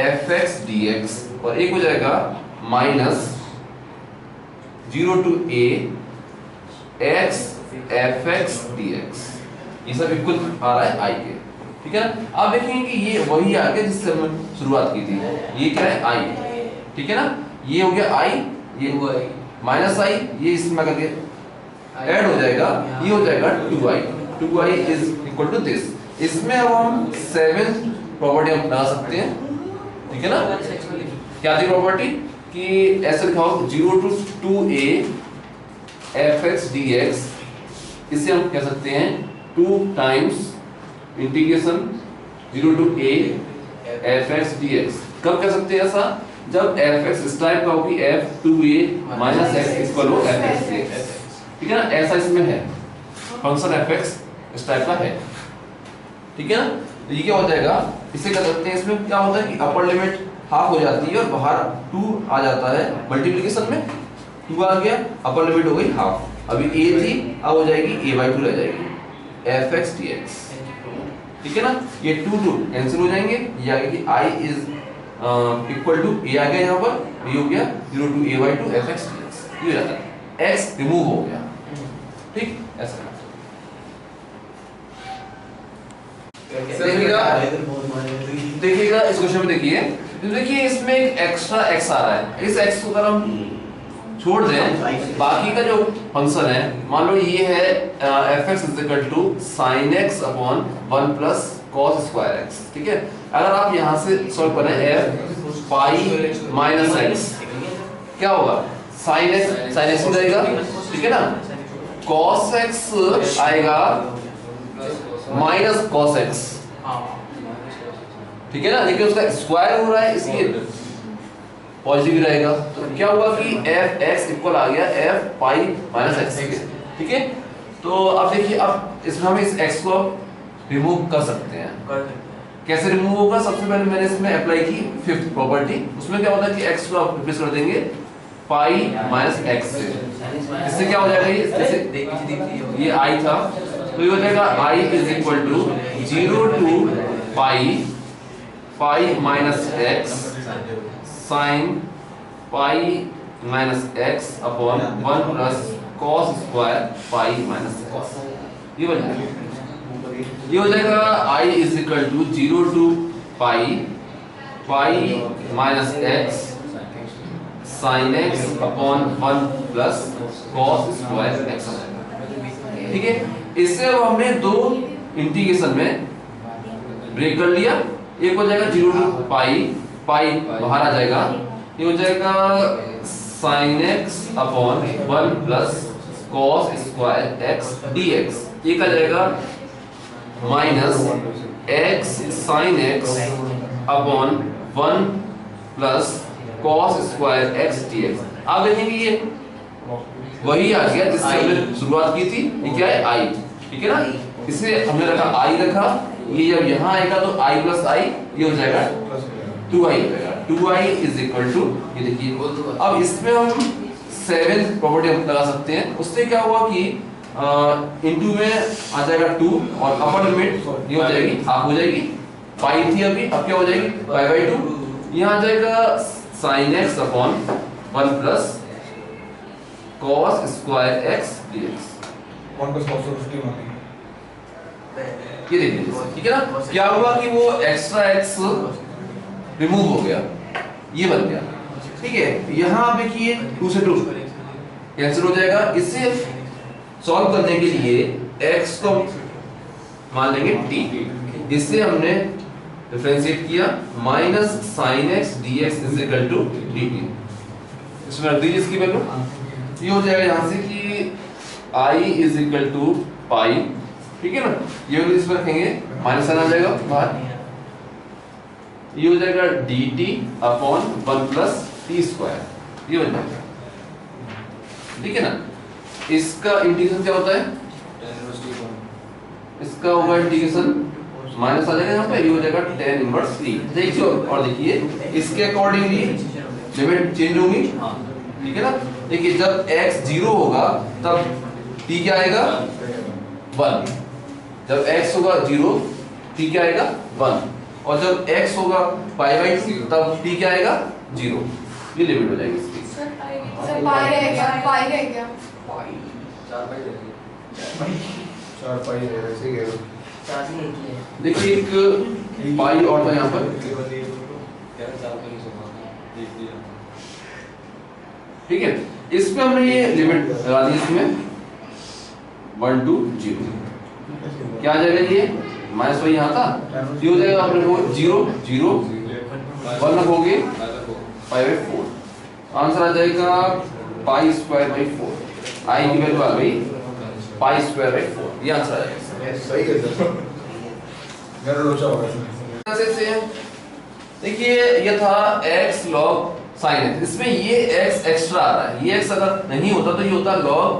f(x) dx और एक हो जाएगा minus 0 to a x f(x) dx, ये सब इक्वल आ रहा है i के, ठीक है ना। आप देखेंगे कि ये वही आ गया जिससे हमने शुरुआत की थी, ये क्या है i, ठीक है ना। ये हो गया i, ये माइनस i, ये इसमें करके ऐड हो जाएगा, ये हो जाएगा 2i is equal to this. इसमें अब हम 7th प्रॉपर्टी हम लगा सकते हैं, ठीक है ना। क्या थी प्रॉपर्टी कि ऐसे लिखा हो 0 to 2a f(x) dx, इसे हम कह सकते हैं 2 times integration 0 to a f(x) dx। कब कह सकते हैं ऐसा, जब f(x) इस टाइप का हो कि f(2a) minus x इक्वल हो f(x) dx, ठीक है ना। ऐसा इसमें है, फंक्शन f(x) इस टाइप का है, ठीक है ना। तो ये क्या हो जाएगा, इसे कह सकते हैं, इसमें क्या होता है कि अपर लिमिट हाफ हो जाती है और बाहर 2 आ जाता है, मल्टीप्लिकेशन में 2 आ गया, अपर लिमिट हो गई हाफ, अभी a थी अब हो जाएगी a/2 रह जाएगी f(x) dx, ठीक है ना। ये 2 कैंसिल हो जाएंगे, ये आ गया कि i is equal to a आ गया यहाँ पर, ये हो गया 0 to a/2 f(x) dx, ये हो जाता है, x रिमूव हो गया, ठीक ऐसा। देखिएगा इस क्वेश्चन में, देखिए इसमें एक एक्स्ट्रा x आ रहा है, इस x को अगर हम छोड़ दें, बाकी का जो फंक्शन है, मान लो ये है f(x) is equal to sin x upon 1 plus cos square x, ठीक है। अगर आप यहाँ से सॉल्व करें f पाई माइनस x, क्या होगा, sin x हो जाएगा, ठीक है ना। cos x आएगा माइनस cos x, ठीक है ना, लेकिन उसका स्क्वायर हो रहा है इसलिए पॉजिटिव ही रहेगा। तो क्या हुआ कि एफ एक्स इक्वल आ गया एफ पाई माइनस एक्स के, ठीक है। तो अब देखिए, अब इसमें हम इस एक्स को रिमूव कर सकते हैं। कर सकते हैं। कैसे रिमूव होगा? सबसे पहले मैंने इसमें अप्लाई की फिफ्थ प्रॉपर्टी। उसमें क्या होता है कि एक्स को आप रिप्लेस कर देंगे पाई माइनस एक्स से। इससे क्या हो जाएगा? ये आई था, तो ये हो जाएगा I is equal to 0 to pi minus x sine pi minus x upon 1 plus cos square pi minus x. ये हो जाएगा, ये हो जाएगा I is equal to 0 to pi minus x sine x upon 1 plus cos square x. ठीक है, इससे अब हमने दो इंटीग्रेशन में ब्रेक कर लिया। एक हो जाएगा 0 टू पाई बाहर आ जाएगा, ये हो जाएगा sign x upon 1 plus cos square x dx। ये क्या जाएगा minus x sine x upon 1 plus cos square x dx। आप देखेंगे ये वही आ गया जिससे हमने शुरुआत की थी। ये क्या है? आई, ठीक है ना। इसे हमने रखा आई रखा, ये जब यहाँ आएगा तो आई प्लस आई, ये हो जाएगा 2i हो जाएगा। 2i इज इक्वल टू, ये देखिए अब इसमें हम 7 प्रॉपर्टी हम लगा सकते हैं। उससे क्या हुआ कि इनटू में आ जाएगा 2 और अपर लिमिट ये हो जाएगी हाफ हो जाएगी। पाई थी अभी, अब क्या हो जाएगी पाई बाई 2। यहाँ आ जाएगा sign x upon 1 plus cos square x dx। ये देखिए, ठीक है ना। क्या हुआ कि वो एक्स्ट्रा एक्स रिमूव हो गया, ये बन गया, ठीक है। यहाँ आप देखिए 2 से 2 कैंसिल हो जाएगा। इसे सॉल्व करने के लिए x को मान लेंगे t, इससे हमने डिफरेंशिएट किया minus sine x dx is equal to dt। इसमें रख दीजिए इसकी वैल्यू, ये हो जाएगा यहाँ से कि i इज इक्वल टू पाई, ठीक है ना। ये वैल्यू इस पर रखेंगे, माइनस आ जाएगा बाहर, ये हो जाएगा dt upon 1 plus T square, ये बन जाएगा, ठीक है ना। इसका इंटीग्रेशन क्या होता है? इसका होगा इंटीग्रेशन माइनस आ जाएगा यहाँ पे, ये हो जाएगा tan इनवर्स t। देखिए और देखिए इसके अकॉर्डिंगली लिमिट चेंज होगी, ठीक है ना। देखिए जब x 0 होगा तब t क्या आएगा 1, जब x होगा 0 t क्या आएगा 1, और जब x होगा पाई बाई 2 तब t क्या आएगा 0। ये लिमिट हो जाएगी इसकी। सर पाई रह गया, पाई रह गया, 4 पाई है वैसे ही है। देखिए एक पाई और था यहाँ पर, ठीक है। इसमें हमने ये लिमिट लगा दी, इसमें 1 टू 0 क्या आ जाएगा? ये माइनस वही यहाँ था, ये हो जाएगा अपने को 0 0 1 रखोगे पाई बाई 4, आंसर आ जाएगा पाई स्क्वायर बाई 4। आई की वैल्यू आ गई पाई स्क्वायर बाई 4, ये आंसर आ जाएगा। सही है सर, मेरा लोचा होगा सेम। देखिए ये था x log sin x, इसमें ये x एक्स्ट्रा आ रहा है। ये x अगर नहीं होता तो ये होता log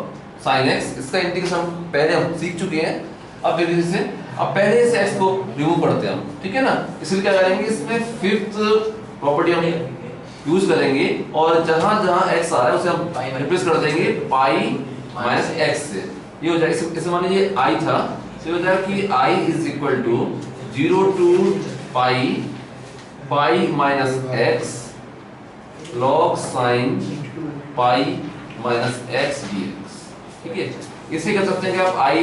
sin x। इसका इंटीग्रेशन हम पहले हम सीख चुके हैं। अब फिर से अब पहले से x को रिमूव करते हैं हम, ठीक है ना। इसलिए क्या करेंगे, इसमें फिफ्थ प्रॉपर्टी हम यूज करेंगे और जहां जहां x आ रहा है उसे हम रिप्लेस कर देंगे पाई माइनस x से। ये हो जाएगा, इसे मान लीजिए i था, तो ये हो जाएगा कि i is equal to 0 to pi minus x log sin pi minus x dx, ठीक है। इसे कह सकते हैं कि आप i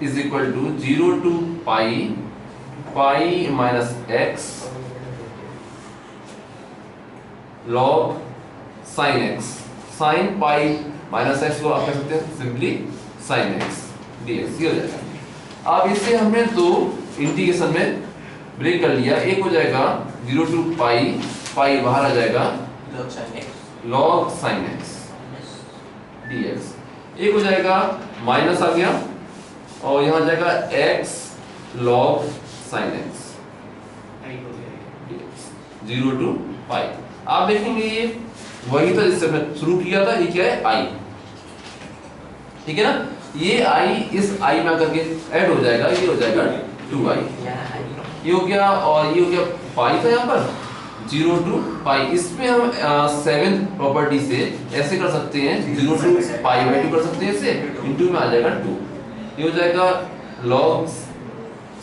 is equal to 0 to pi minus x log sin x, sin pi minus x को आप कह सकते हैं सिंपली sin x dx, ये हो जाएगा। अब इसे हमने दो इंटीग्रेशन में ब्रेक कर लिया। एक हो जाएगा 0 टू पाई बाहर आ जाएगा log sin x dx, एक हो जाएगा माइनस आ गया और यहाँ जाएगा x log sin x dx 0 to पाई। आप देखेंगे ये वही था जिससे हमने शुरू किया था। ये क्या है i, ठीक है ना। ये i इस i में आकर के ऐड हो जाएगा, ये हो जाएगा 2i, ये हो गया। और ये हो गया पाई था यहाँ पर 0 to पाई। इसमें हम 7 प्रॉपर्टी से ऐसे कर सकते हैं 0 to पाई बाई 2 कर सकते हैं, इसे इनटू में आ जाएगा 2, ये हो जाएगा log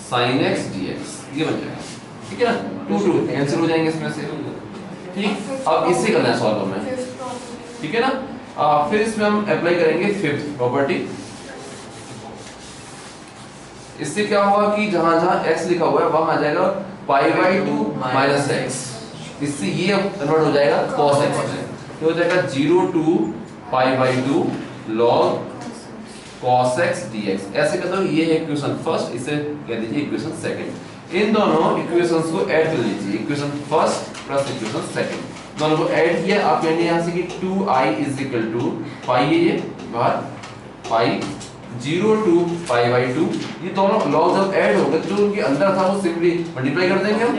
sin x dx, ये बन जाएगा, ठीक है ना। 2 कैंसिल हो जाएंगे इसमें से, ठीक। अब इससे करना है सॉल्व हमें, ठीक है ना। फिर इसमें हम अप्लाई करेंगे फिफ्थ प्रॉपर्टी। इससे क्या होगा कि जहां जहां x लिखा हुआ है वहां आ जाएगा पाई बाई 2 माइनस x, इससे ये अब कन्वर्ट हो जाएगा cos x में, तो हो जाएगा 0 to pi by 2 log cos x dx। ऐसे करते हो, ये है इक्वेशन फर्स्ट, इसे कह दीजिए इक्वेशन सेकंड। इन दोनों इक्वेशंस को ऐड कर लीजिए, equation first plus equation second, दोनों को ऐड किया। आप कहेंगे यहां से कि 2i इज इक्वल टू पाई, ये बाहर पाई 0 to पाई बाई 2, ये दोनों लॉग जब ऐड होंगे तो जो उनके अंदर था वो सिंपली मल्टीप्लाई कर देंगे हम,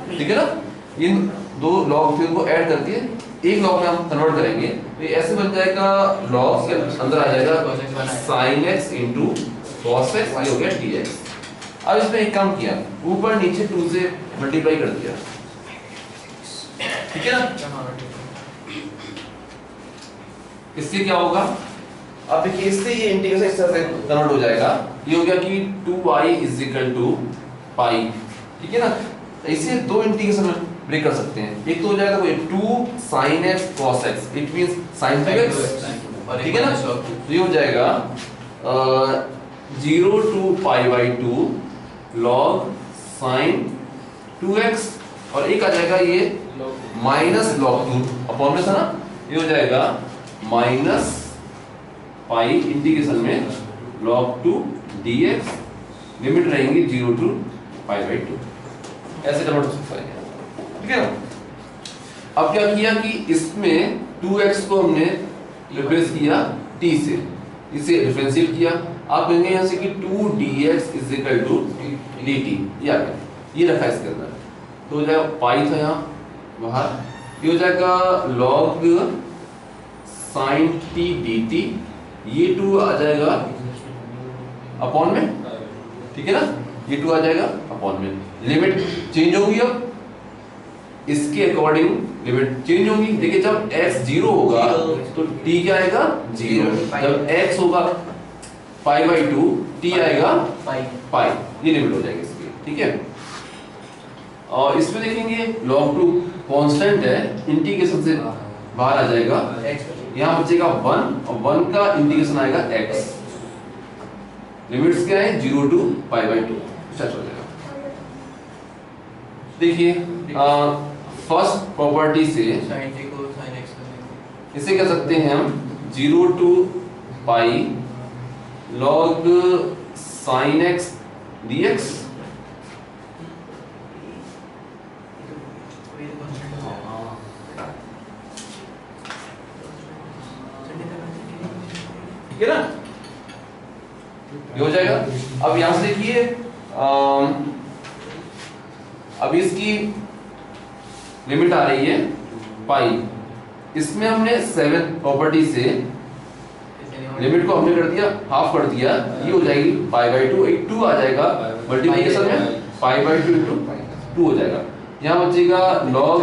ठीक है ना। इन दो लॉग फिर को ऐड करके एक लॉग में हम कन्वर्ट करेंगे, तो ये ऐसे बन जाएगा लॉग के अंदर आ जाएगा sin x into cos x, ये हो गया dx। अब इसमें एक काम किया, ऊपर नीचे 2 से मल्टीप्लाई कर दिया, ठीक है ना। इससे क्या होगा, अब देखिए इससे ये इंटीग्रेशन इस तरह से कन्वर्ट हो जाएगा, ये हो गया कि 2i इज इक्वल टू पाई, ठीक है ना। इसे दो इंटीग्रेशन में ब्रेक कर सकते हैं, एक तो हो जाएगा कोई 2 sin x cos x, it means sin 2x, ठीक है ना। तो ये हो जाएगा 0 to pi by 2 log sin 2x, और एक आ जाएगा ये माइनस log 2 अपॉन में था ना, ये हो जाएगा माइनस पाई इंटीग्रेशन में log 2 dx, लिमिट रहेंगी 0 to पाई बाई 2, ऐसे कन्वर्ट हो सकता है, ठीक है ना। अब क्या किया कि इसमें 2x को हमने रिप्लेस किया t से, इसे डिफरेंशिएट किया। आप कहेंगे यहां से कि 2 dx is equal to dt, ये आ गया, ये रखा इसके अंदर, तो हो जाएगा पाई था यहाँ बाहर, ये हो जाएगा log sin t dt, ये 2 आ जाएगा अपॉन में, ठीक है ना, ये 2 आ जाएगा अपॉन में। लिमिट चेंज होगी, अब इसके अकॉर्डिंग लिमिट चेंज होगी। देखिए जब x 0 होगा तो t क्या आएगा 0, जब x होगा पाई बाई 2 t आएगा पाई, ये लिमिट हो जाएगी इसकी, ठीक है। और इसमें देखेंगे log 2 कांस्टेंट है, इंटीग्रेशन से बाहर आ जाएगा, यहाँ बचेगा 1 और 1 का इंटीग्रेशन आएगा x, लिमिट्स क्या है 0 to पाई बाई 2, सेट हो जाएगा। देखिए फर्स्ट प्रॉपर्टी से इसे कह सकते हैं हम 0 to pi log sin x dx, ठीक है ना, ये हो जाएगा। अब यहां से देखिए अब इसकी लिमिट आ रही है पाई, इसमें हमने 7 प्रॉपर्टी से लिमिट को हमने कर दिया हाफ कर दिया, ये हो जाएगी पाई बाई 2, एक 2 आ जाएगा मल्टीप्लिकेशन में, पाई बाई 2 इंटू 2 हो जाएगा। यहाँ बचेगा log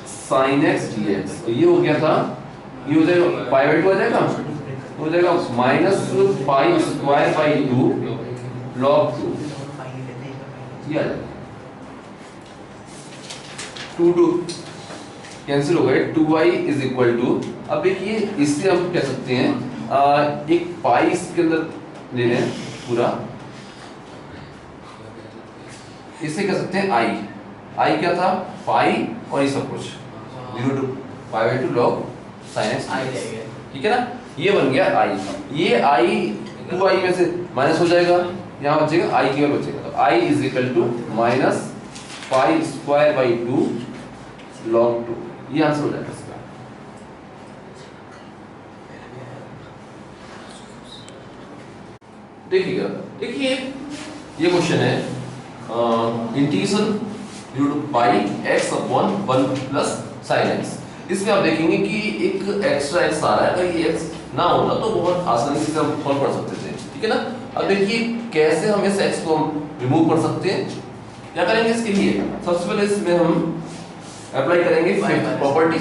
sin x dx, ये हो गया था, ये हो जाएगा पाई बाई 2 आ जाएगा, हो जाएगा minus pi square by 2 log 2, ये आ जाएगा 2 कैंसिल हो गए, 2y इज इक्वल टू, अब देखिए इससे हम कह सकते हैं एक पाई इसके अंदर ले लें पूरा, इसे कह सकते हैं i क्या था पाई और ये सब कुछ 0 to pi by 2 log sin x, ठीक है ना, ये बन गया i। ये i 2i में से माइनस हो जाएगा, यहाँ बचेगा i केवल बचेगा, तो i is equal to minus pi square by 2 log 2, ये आंसर हो जाएगा इसका। देखिएगा, देखिए ये क्वेश्चन है integration 0 to pi x upon 1 plus sin x। इसमें आप देखेंगे कि एक एक्स्ट्रा एक्स आ रहा है, अगर ये एक्स ना होता तो बहुत आसानी से हम सॉल्व कर सकते थे, ठीक है ना। अब देखिए कैसे हम इस एक्स को रिमूव कर सकते हैं। क्या करेंगे इसके लिए, सबसे पहले इसमें हम अप्लाई करेंगे फिफ्थ प्रॉपर्टी।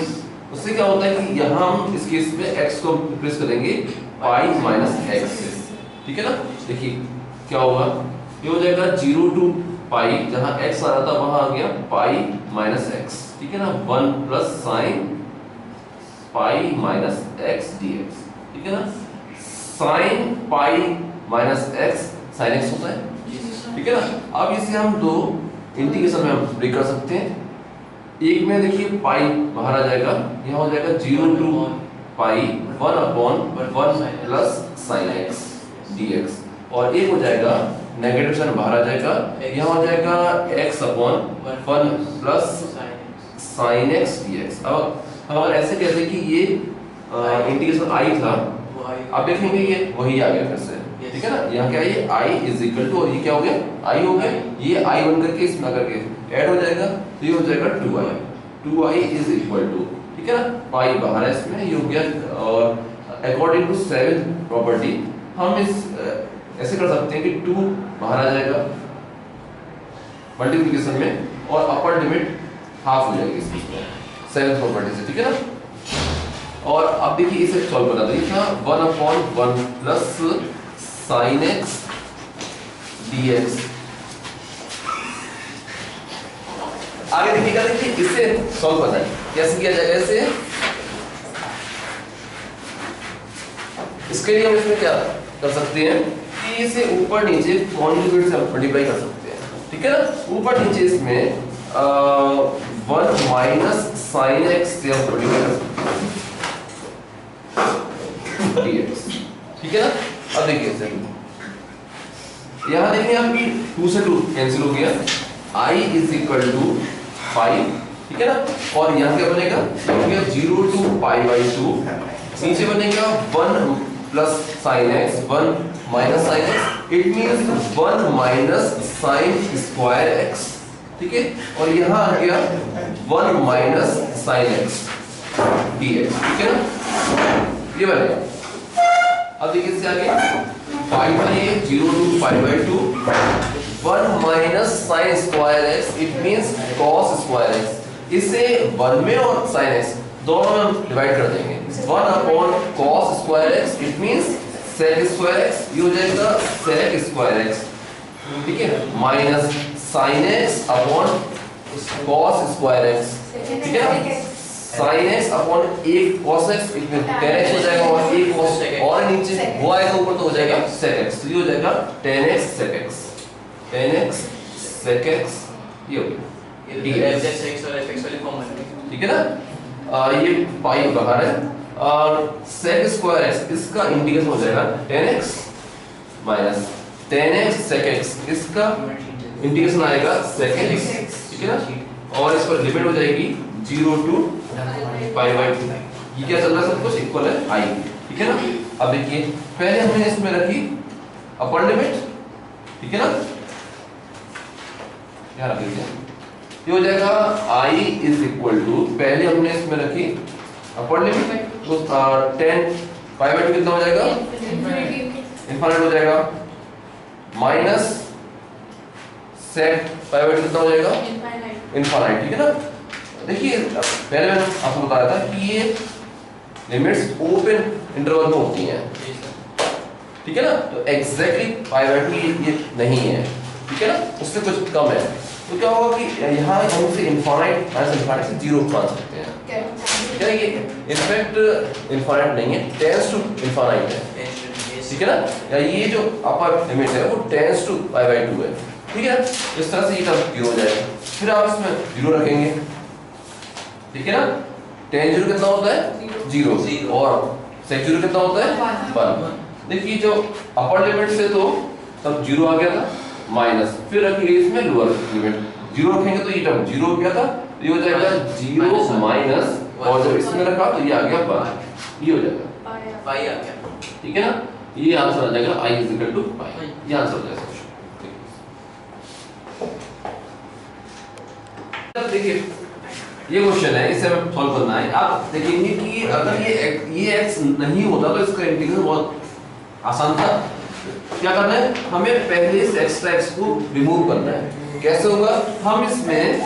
उससे क्या होता है कि यहाँ हम इस केस में x को रिप्लेस करेंगे पाई माइनस x से, ठीक है ना। देखिए क्या होगा, ये हो जाएगा 0 टू पाई, जहाँ x आ रहा था वहां आ गया पाई माइनस x, ठीक है ना। 1 plus sine pi minus x dx, ठीक है ना। Sine pi minus x sine x होता है, ठीक है ना। अब इसे हम दो इंटीग्रेशन में हम ब्रेक कर सकते हैं। एक में देखिए पाई बाहर आ जाएगा, यहाँ हो जाएगा 0 to pi 1 upon 1 plus sine x dx, और एक हो जाएगा नेगेटिव साइन बाहर आ जाएगा, यहाँ हो जाएगा x upon 1 plus sine x dx। अब अगर ऐसे कहते कि ये इंटीग्रेशन i था, अब देखेंगे ये वही आ गया फिर से, ठीक है ना। यहाँ क्या है, ये i इज इक्वल टू, और ये क्या हो गया, i हो गया, ये i बन करके इसमें करके ऐड हो जाएगा, तो ये हो जाएगा 2i इज इक्वल टू, ठीक है ना। पाई बाहर है इसमें, ये हो गया। और अकॉर्डिंग टू सेवेंथ प्रॉपर्टी हम इस ऐसे कर सकते हैं कि 2 बाहर आ जाएगा मल्टीप्लिकेशन में, और अपर लिमिट हाफ हो जाएगी इसकी सेवेंथ प्रॉपर्टी से, ठीक है ना। और अब देखिए इसे सॉल्व करना, तो ये था 1 upon 1 plus sine x dx। आगे देखिएगा, देखिए इसे सॉल्व करना है, कैसे किया जाएगा इसे। इसके लिए हम इसमें क्या कर सकते हैं कि इसे ऊपर नीचे कॉन्जुगेट से मल्टीप्लाई कर सकते हैं, ठीक है ना। ऊपर नीचे इसमें 1 माइनस साइन एक्स से हम मल्टीप्लाई कर सकते हैं dx, ठीक है ना। अब देखिए इसे, यहाँ देखिए आपकी 2 से 2 कैंसिल हो गया, i इज इक्वल टू 5, ठीक है ना। और यहाँ क्या बनेगा, 0 टू पाई बाई 2, नीचे बनेगा 1 plus sine x 1 minus sine x, it means 1 minus sine square x, ठीक है। और यहाँ आ गया 1 माइनस साइन एक्स dx, ठीक है ना, ये बनेगा। अब देखिए इससे आगे 5 by 0 to pi by 2, 1 minus sine square x, it means cos square x. इसे 1 में और साइन एक्स दोनों में हम डिवाइड कर देंगे, 1 upon cos square x, it means sec square x, ये हो जाएगा sec स्क्वायर एक्स, ठीक है, minus sin x upon cos square x, ठीक है ना। sin x upon 1 cos x, इसमें tan x हो जाएगा, और 1 cos, और नीचे वो आएगा ऊपर तो हो जाएगा sec x, तो ये हो जाएगा tan x sec x, tan x sec x, ये हो गया, ये fx x और fx वाली फॉर्म बन गई, ठीक है ना। ये पाई बाहर है, और sec स्क्वायर x इसका इंटीग्रेशन हो जाएगा tan x minus tan x sec x, इसका इंटीग्रेशन आएगा sec x, ठीक है ना। और इस पर लिमिट हो जाएगी 0 टू पाई बाई 2, ये क्या चल रहा है, सब कुछ इक्वल है i, ठीक है ना। अब देखिए पहले हमने इसमें रखी अपर लिमिट, ठीक है ना, क्या रख दीजिए, ये हो जाएगा i इज इक्वल टू, पहले हमने इसमें रखी अपर लिमिट, तो 10 पाई बाई 2 कितना हो जाएगा, इनफाइनाइट हो जाएगा, माइनस sec पाई बाई 2 कितना हो जाएगा, इनफाइनाइट, ठीक है ना। देखिए पहले मैंने आपको बताया था कि ये लिमिट्स ओपन इंटरवल में होती हैं, ठीक है ना। तो एग्जैक्टली पाई बाई 2 ये नहीं है, ठीक है ना, उससे कुछ कम है। तो क्या होगा कि यहाँ हम से इनफाइनाइट से 0 मान सकते हैं, ठीक है ना। ये इनफैक्ट इनफाइनाइट नहीं है, टेंस टू इनफाइनाइट है, ठीक है ना। या ये जो अपर लिमिट है वो टेंस टू पाई बाई 2 है, ठीक है। इस तरह से ये टर्म 0 हो जाएगा, फिर आप इसमें 0 रखेंगे, ठीक है ना। tan 0 कितना होता है 0, और sec 0 कितना होता है 1। देखिए जो अपर लिमिट से तो तब 0 आ गया था, माइनस फिर रखिए इसमें लोअर लिमिट 0 रखेंगे तो ये टर्म 0 हो गया था, ये हो जाएगा 0 माइनस, और जब इसमें रखा तो ये आ गया 1, ये हो जाएगा पाई आ गया, ठीक है ना। ये आंसर आ जाएगा i इज इक्वल टू पाई, ये आंसर हो जाएगा। देखिए ये क्वेश्चन है, इसे हमें सॉल्व करना है। आप देखेंगे कि अगर ये x नहीं होता तो इसका इंटीग्रेशन बहुत आसान था। क्या करना है, हमें पहले इस एक्स्ट्रा x को रिमूव करना है। कैसे होगा, हम इसमें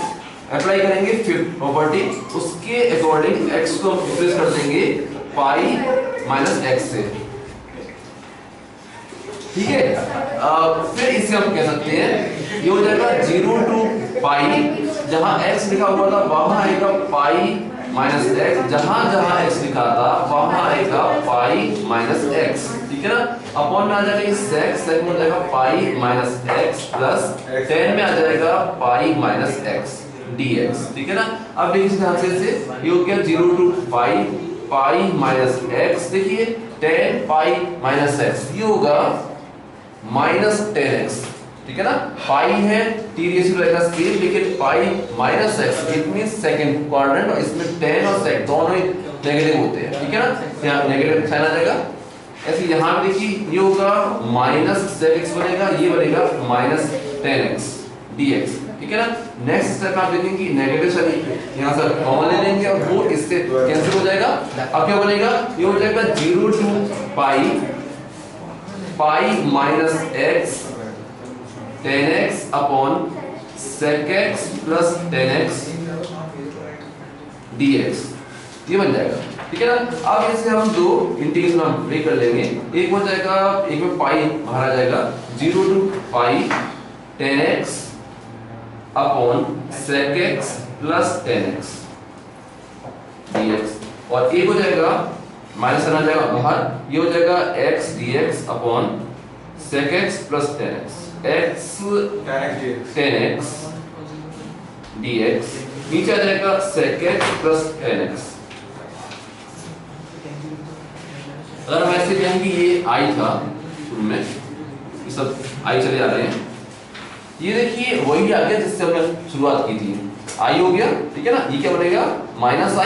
अप्लाई करेंगे फिफ्थ प्रॉपर्टी, उसके अकॉर्डिंग x को रिप्लेस कर देंगे पाई माइनस x से, ठीक है। फिर इसे हम कह सकते हैं ये हो जाएगा 0 टू पाई, जहां x लिखा हुआ था वहां आएगा पाई माइनस x, जहां जहां x लिखा था वहां आएगा पाई माइनस x, ठीक है ना। अपॉन में आ जाएगा ये sec, sec में आ जाएगा पाई माइनस x प्लस 10 में आ जाएगा पाई माइनस x dx, ठीक है ना। अब देखिए इस ध्यान से ये हो गया 0 to pi, pi minus x, देखिए 10 पाई माइनस x, ये होगा माइनस 10x, ठीक है ना। पाई है t रेशियो रहेगा सेम, लेकिन पाई minus x it means second quadrant, और इसमें 10 और sec दोनों ही नेगेटिव होते हैं, ठीक है ना। यहाँ नेगेटिव साइन आ जाएगा। ऐसे यहाँ पे देखिए ये होगा माइनस sec x बनेगा, ये बनेगा माइनस 10x dx, ठीक है ना। नेक्स्ट स्टेप आप देखेंगे नेगेटिव साइन यहाँ से कॉमन ले लेंगे और वो इससे कैंसिल हो जाएगा। अब क्या बनेगा, ये हो जाएगा 0 to pi, pi minus x 10x upon sec x plus 10x dx, ये बन जाएगा, ठीक है ना। अब इसे हम दो इंटीग्रेशन हम ब्रेक कर लेंगे, एक हो जाएगा, एक में पाई बाहर आ जाएगा 0 to pi 10x upon sec x plus 10x dx, और एक हो जाएगा माइनस आ जाएगा बाहर, ये हो जाएगा x dx upon sec x plus 10x, x 10x dx, नीचे आ जाएगा sec x प्लस 10x। अगर हम ऐसे कहेंगे ये i था शुरू में, ये सब i चले जा रहे हैं, ये देखिए वही आ गया जिससे हमने शुरुआत की थी, i हो गया, ठीक है ना। ये क्या बनेगा माइनस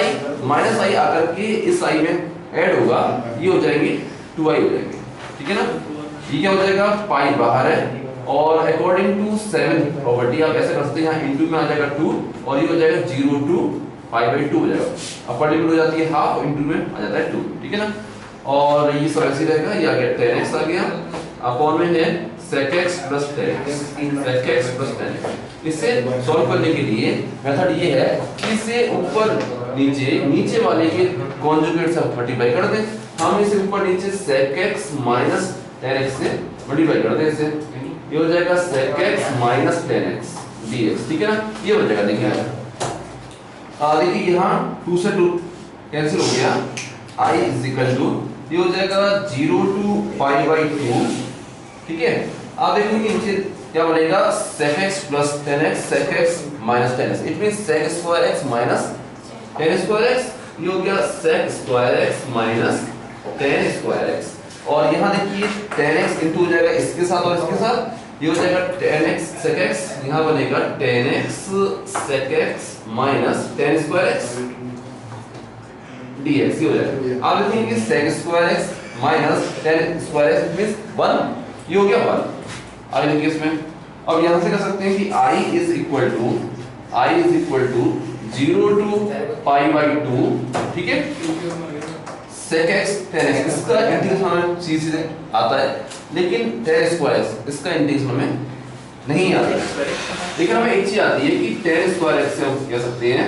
i आकर के इस i में ऐड होगा, ये हो जाएंगे 2i हो जाएंगे, ठीक है ना। ये क्या हो जाएगा, पाई बाहर है, और अकॉर्डिंग टू 7 प्रॉपर्टी आप ऐसे कर सकते हैं, यहाँ इनटू में आ जाएगा 2 और ये हो जाएगा 0 टू पाई बाई 2 हो जाएगा, अपर लिमिट हो जाती है हाफ और इनटू में आ जाता है 2, ठीक है ना। और ये सब ऐसे रहेगा, ये आ गया 10x आ गया, अपॉन में है sec x plus 10x, sec x plus 10x। इसे सॉल्व करने के लिए मेथड ये है कि इसे ऊपर नीचे वाले के कॉन्जुगेट से मल्टीप्लाई कर दें। हम इसे ऊपर नीचे sec x माइनस 10x से मल्टीप्लाई कर दें, इसे ये हो जाएगा sec x minus 10x dx, ठीक है ना। ये हो जाएगा, देखिए देखिए यहाँ 2 से 2 कैंसिल हो गया, i इज इक्वल टू ये हो जाएगा 0 टू पाई बाई 2, ठीक है। आप देखेंगे नीचे क्या बनेगा, sec x plus 10x sec x minus 10x, it means sec square x minus 10 square x, ये हो गया sec square x minus 10 square x, और यहाँ देखिए 10x इनटू हो जाएगा इसके साथ और इसके साथ, ये हो जाएगा 10x sec x, यहाँ बनेगा 10x sec x minus 10 square x dx, ये हो जाएगा। आप देखेंगे कि sec square x minus 10 square x means 1, ये हो गया 1। आगे देखिए इसमें, अब यहां से कर सकते हैं कि i is equal to 0 to pi by 2, ठीक है। sec x 10x इसका इंटीग्रेशन हमें सीधे आता है, लेकिन 10 स्क्वायर इसका इंटीग्रेशन हमें नहीं आता है, लेकिन हमें एक चीज आती है कि 10 स्क्वायर x से हम कह सकते हैं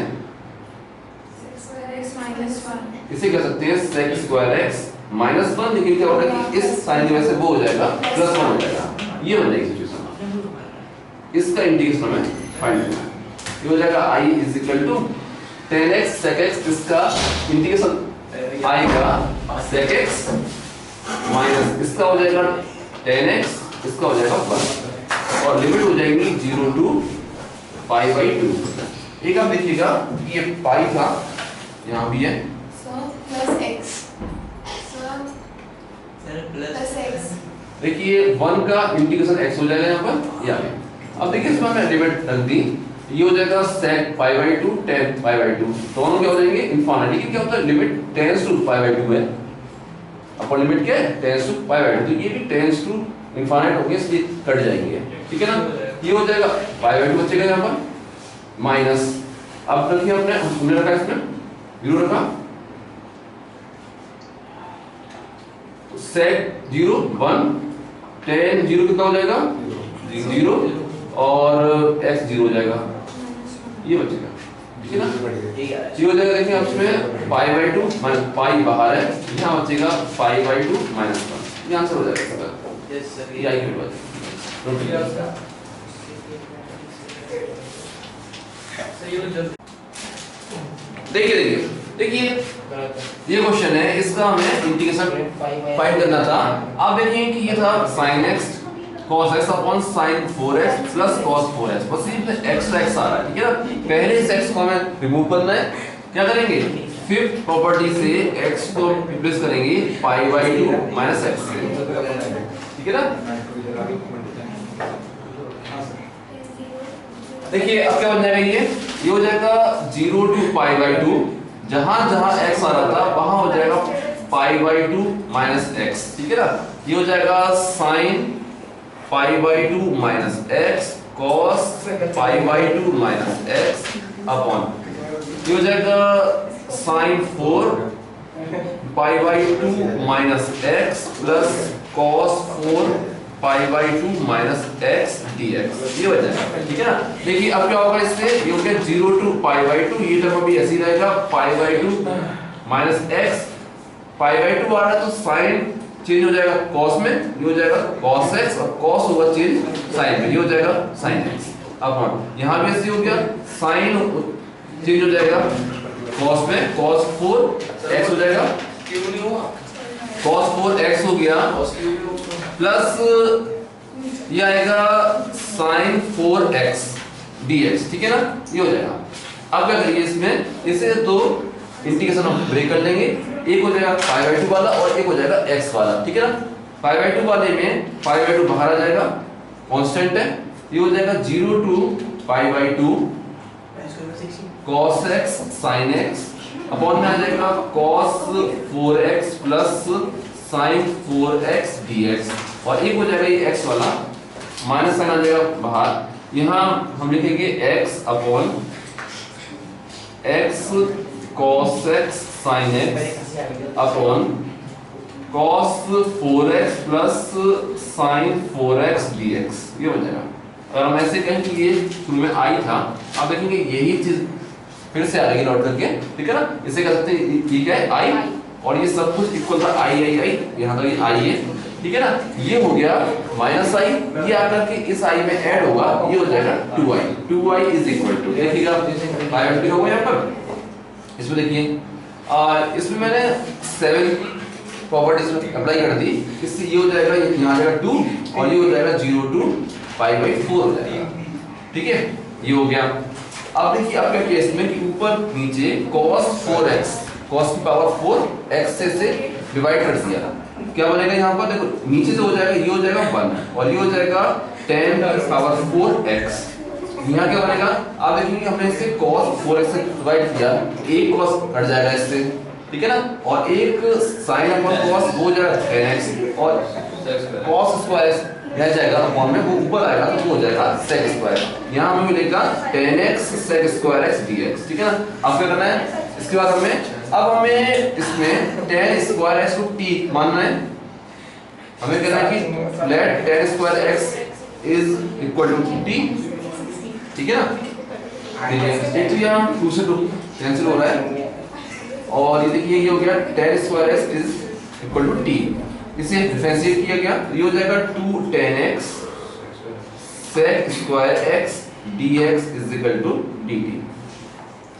इसे कह सकते हैं sec स्क्वायर x माइनस 1, लेकिन क्या होगा कि इस साइन की वजह से वो हो जाएगा प्लस 1 हो जाएगा, ये बन जाएगी सिचुएशन। इसका इंटीग्रेशन हमें फाइंड करना है, ये हो जाएगा i is equal to 10x sec x, इसका इंटीग्रेशन आएगा sec x माइनस इसका हो जाएगा 10x, इसका हो जाएगा 1, और लिमिट हो जाएगी 0 टू पाई बाई 2। एक आप देखिएगा ये पाई था, यहाँ भी है प्लस x प्लस x, देखिए 1 का इंटीग्रेशन x हो जाएगा यहाँ पर, यहाँ पे। अब देखिए इसमें हमने लिमिट रख दी, ये हो जाएगा sec pi by 2 10 pi by 2, दोनों क्या हो जाएंगे इनफाइनाइट, लेकिन क्या होता है limit tends to pi by 2 है, अपर लिमिट क्या है टेंड्स टू पाई बाई 2, तो ये भी टेंड्स टू इनफाइनाइट हो गया, इसलिए कट जाएंगे, ठीक है ना। ये हो जाएगा पाई बाई 2 बचेगा यहाँ पर, माइनस अब रखिए हमने रखा इसमें 0 रखा, सेक 0 1 10 0 कितना हो जाएगा 0 और x 0 हो जाएगा, ये बचेगा, ठीक है ना। ये हो जाएगा, देखिए अब इसमें पाई बाई 2 माइनस पाई बाहर है, यहाँ बचेगा पाई बाई 2 माइनस 1, ये आंसर हो जाएगा इसका। यस सर, ये आई की बात देखिए ये क्वेश्चन है, इसका हमें इंटीग्रेशन फाइंड करना था। आप देखिए कि ये था sin x cos x upon sin 4x plus cos 4x, बस ये x x आ रहा है, ठीक है ना। पहले इस x को हमें रिमूव करना है, क्या करेंगे, फिफ्थ प्रॉपर्टी से x को रिप्लेस करेंगे पाई बाई 2 माइनस x से, ठीक है ना। देखिए अब क्या बन जाएगा, ये हो जाएगा 0 टू पाई बाई 2, जहां जहां x आ रहा था वहां हो जाएगा पाई बाई 2 माइनस x, ठीक है ना। ये हो जाएगा sin pi by 2 minus x cos pi by 2 minus x upon, ये हो जाएगा sin 4 pi by 2 minus x plus cos 4 pi by 2 minus x dx, ये हो जाएगा, ठीक है ना। देखिए अब क्या होगा इससे, ये हो गया 0 टू पाई बाई 2, ये टर्म अभी ऐसे ही रहेगा, पाई by 2 minus x, pi by 2 आ रहा है तो साइन चेंज हो जाएगा cos में, ये हो जाएगा cos x और cos होगा चेंज sin में, ये हो जाएगा sin x। अब यहाँ भी ऐसे हो गया, sin चेंज हो जाएगा cos में, cos 4 x हो जाएगा, क्यों नहीं हुआ, cos 4 x हो गया प्लस ये आएगा sin 4x dx, ठीक है ना, ये हो जाएगा। अब क्या करिए इसमें, इसे तो इंटीग्रेशन हम ब्रेक कर लेंगे, एक हो जाएगा पाई बाई 2 वाला और एक हो जाएगा x वाला, ठीक है ना। पाई बाई 2 वाले में पाई बाई 2 बाहर आ जाएगा, कांस्टेंट है, ये हो जाएगा 0 to pi by 2 cos x sin x upon में आ जाएगा cos 4x plus sin 4x dx, और एक हो जाएगा ये x वाला, माइनस साइन आ जाएगा बाहर, यहाँ हम लिखेंगे x upon x cos x sin x upon cos 4x plus sin 4x dx, ये हो जाएगा। अगर हम ऐसे कहें कि ये शुरू में i था, आप देखेंगे यही चीज फिर से आ जाएगी नोट करके, ठीक है ना। इसे कह सकते हैं ये क्या है i, और ये सब कुछ इक्वल था i i i, यहाँ तक ये i है, ठीक है ना। ये हो गया माइनस i, ये आकर के इस i में ऐड होगा, ये हो जाएगा 2i, 2i is equal to, देखिएगा बायोमेट्रिक होगा यहाँ पर। इसमें देखिए इसमें मैंने 7 प्रॉपर्टीज अप्लाई कर दी, इससे ये हो जाएगा, यहाँ आ जाएगा 2 और ये हो जाएगा 0 टू पाई बाई 4 हो जाएगा, ठीक है, ये हो गया। अब देखिए आपके केस में कि ऊपर नीचे cos 4x, cos की पावर 4 x से डिवाइड कर दिया, क्या बनेगा यहाँ पर, देखो नीचे से हो जाएगा, ये हो जाएगा 1 और ये हो जाएगा 10 की पावर 4x, यहाँ क्या बनेगा, आप देखेंगे हमने इससे cos 4x से डिवाइड किया, एक cos कट जाएगा इससे, ठीक है ना, और एक sin अपॉन cos हो जाएगा 10x और cos स्क्वायर रह जाएगा अपॉन में, वो ऊपर आएगा तो वो हो जाएगा sec स्क्वायर, यहाँ हमें मिलेगा 10x sec square x dx, ठीक है ना। अब क्या करना है, इसके बाद हमें इसमें 10 स्क्वायर x को t मानना है, हमें कहना है कि let 10 square x is equal to t, ठीक है ना। देखिए तो यहाँ 2 से 2 कैंसिल हो रहा है, और ये देखिए ये हो गया 10 square x is equal to t, इसे डिफरेंशिएट किया गया, ये हो जाएगा 2 10x sec square x dx is equal to dt,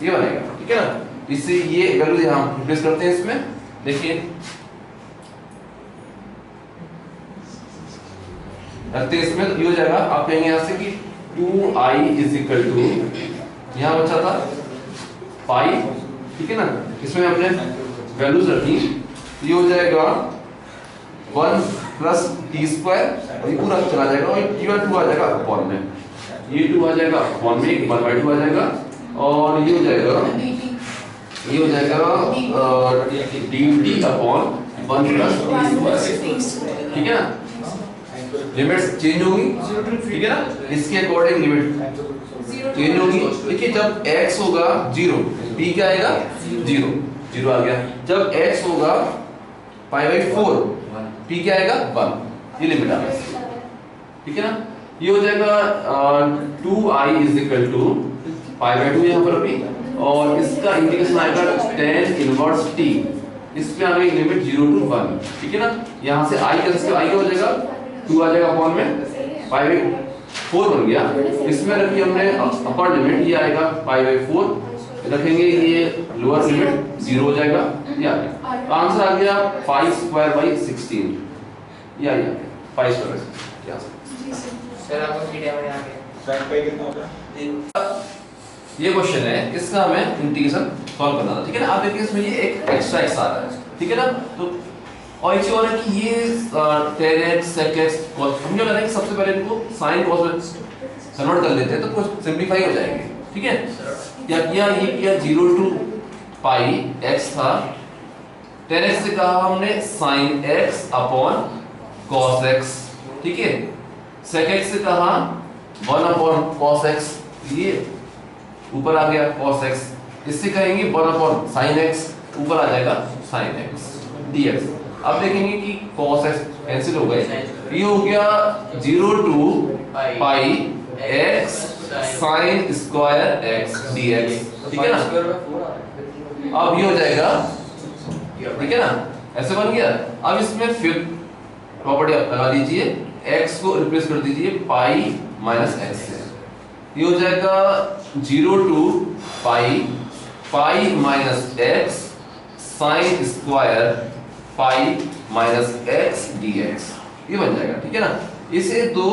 ये बनेगा, ठीक है ना। इससे ये वैल्यू यहाँ रिप्लेस करते हैं इसमें, देखिए रखते हैं इसमें, तो ये हो जाएगा, आप कहेंगे यहाँ से कि 2i इज इक्वल टू, यहाँ बचा था पाई, ठीक है ना, इसमें हमने वैल्यूज रखी, ये हो जाएगा 1 प्लस टी स्क्वायर, और ये पूरा चला जाएगा और ये 2 आ जाएगा अपॉन में, ये 2 आ जाएगा अपॉन में, 1/2 आ जाएगा, और ये हो जाएगा dt upon 1 plus T square, ठीक है ना। लिमिट्स चेंज होंगी, ठीक है ना, इसके अकॉर्डिंग लिमिट चेंज होगी। देखिए जब x होगा 0, p क्या आएगा 0, 0 आ गया। जब x होगा π/4, p क्या आएगा 1, ये लिमिट आ गई, ठीक है ना। ये हो जाएगा 2i = π/2 यहाँ पर अभी, और इसका इंटीग्रेशन आएगा tan इनवर्स t, इस पे आ गई लिमिट 0 to 1, ठीक है ना। यहाँ से i कैंसिल, i क्या हो जाएगा 2 आ जाएगा अपॉन में π/4 बन गया। इसमें रखी हमने अपर लिमिट, ये आएगा π/4 रखेंगे, ये लोअर लिमिट 0 हो जाएगा, ये आ गया। तो आंसर आ गया π²/16, ये आ गया π²/16 क्या सर आपको मीडिया में आ गया sin पाई कितना होता है? ये क्वेश्चन है, इसका हमें इंटीग्रेशन सॉल्व करना था, ठीक है ना। आप देखिए इसमें ये एक एक्स्ट्रा एक्स आ रहा है, ठीक है ना। तो और एक चीज और है कि ये tan x sec x cos, हम क्या करेंगे सबसे पहले इनको sin cos में कन्वर्ट कर लेते हैं तो कुछ सिंपलीफाई हो जाएंगे, ठीक है। क्या किया, ये किया 0 to π x था, tan x से कहा हमने sin x upon cos x, ठीक है। sec x से कहा 1 अपॉन cos x, ये ऊपर आ गया cos x, इससे कहेंगे 1 अपॉन sin x, ऊपर आ जाएगा sin x dx। अब देखेंगे कि cos x कैंसिल हो गए, ये हो गया 0 to π x sin square x dx, ठीक है ना। अब ये हो जाएगा, ठीक है ना, ऐसे बन गया। अब इसमें फिर प्रॉपर्टी आप लगा दीजिए, x को रिप्लेस कर दीजिए π - x से, ये हो जाएगा 0 to π x sin square π - x dx, ये बन जाएगा, ठीक है ना। इसे दो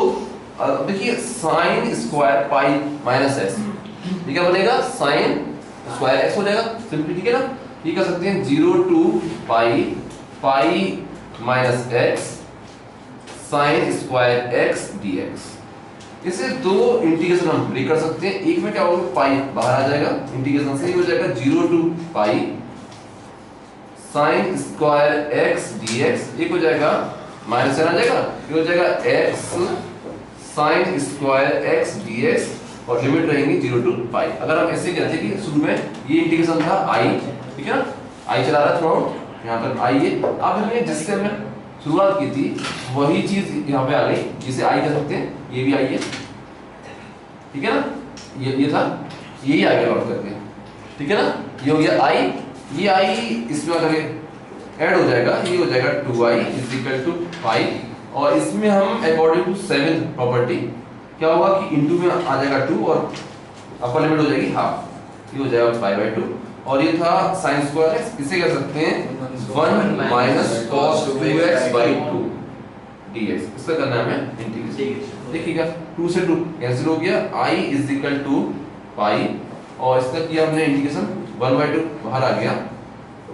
देखिए sin स्क्वायर π - x, ये क्या बनेगा sin स्क्वायर x हो जाएगा सिंपली, ठीक है ना। ये कर सकते हैं 0 to π - x sin square x dx। इसे दो इंटीग्रेशन हम ब्रेक कर सकते हैं, एक में क्या होगा पाई बाहर आ जाएगा, इंटीग्रेशन से हो जाएगा 0 to π sin square x dx, एक हो जाएगा माइनस आ जाएगा, ये हो जाएगा x sin square x dx, और लिमिट रहेंगी 0 to π। अगर हम ऐसे कहते हैं कि शुरू में ये इंटीग्रेशन था i, ठीक है ना, i चला रहा है थ्रू यहाँ पर i है। अब हमने जिससे हमने शुरुआत की थी वही चीज यहाँ पे आ गई, जिसे i कह सकते हैं, ये भी i है, ठीक है ना। ये था, यही आ गया लॉट करके, ठीक है ना। ये हो गया i, ये i इसमें आकर ऐड हो जाएगा, ये हो जाएगा 2i = 5, और इसमें हम अकॉर्डिंग टू 7 प्रॉपर्टी क्या होगा कि इनटू में आ जाएगा 2 और अपर लिमिट हो जाएगी हाफ, ये हो जाएगा π/2। और ये था sin स्क्वायर x, इसे कह सकते हैं 1 - cos 2x/2 dx, इसका करना है हमें इंटीग्रेशन। देखिएगा 2 से 2 कैंसिल हो गया, i = π, और इसका किया हमने इंटीग्रेशन 1/2 बाहर आ गया,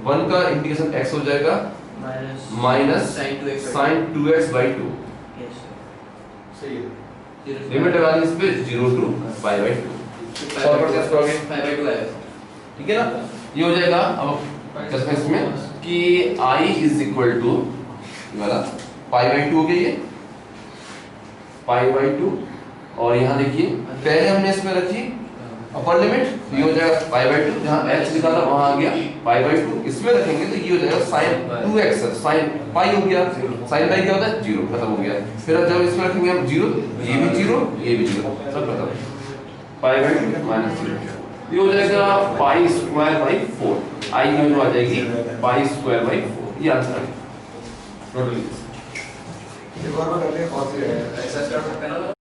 1 का इंटीग्रेशन x हो जाएगा माइनस sin 2x/2, सही है। लिमिट लगा दी इस पे 0 to π/2, सॉल्व करते हैं इसको आगे, π/2 आएगा, ठीक है ना। ये हो जाएगा, अब कैसे इसमें कि i = वाला π/2 हो गया, ये π/2, और यहाँ देखिए पहले हमने इसमें रखी अपर लिमिट, ये हो जाएगा π/2, जहाँ x लिखा था वहाँ आ गया π/2, इसमें रखेंगे तो ये हो जाएगा sin 2x, sin π हो गया, sin π क्या होता है 0, खत्म हो गया। फिर जब इसमें रखेंगे हम 0, ये भी 0, ये भी 0, सब खत्म, π/2 - 0, ये हो जाएगा π²/4, i की वैल्यू आ जाएगी π²/4, ये आंसर है टोटली। एक और बार कर ले, कौन सी है? ऐसा कर सकते हैं ना।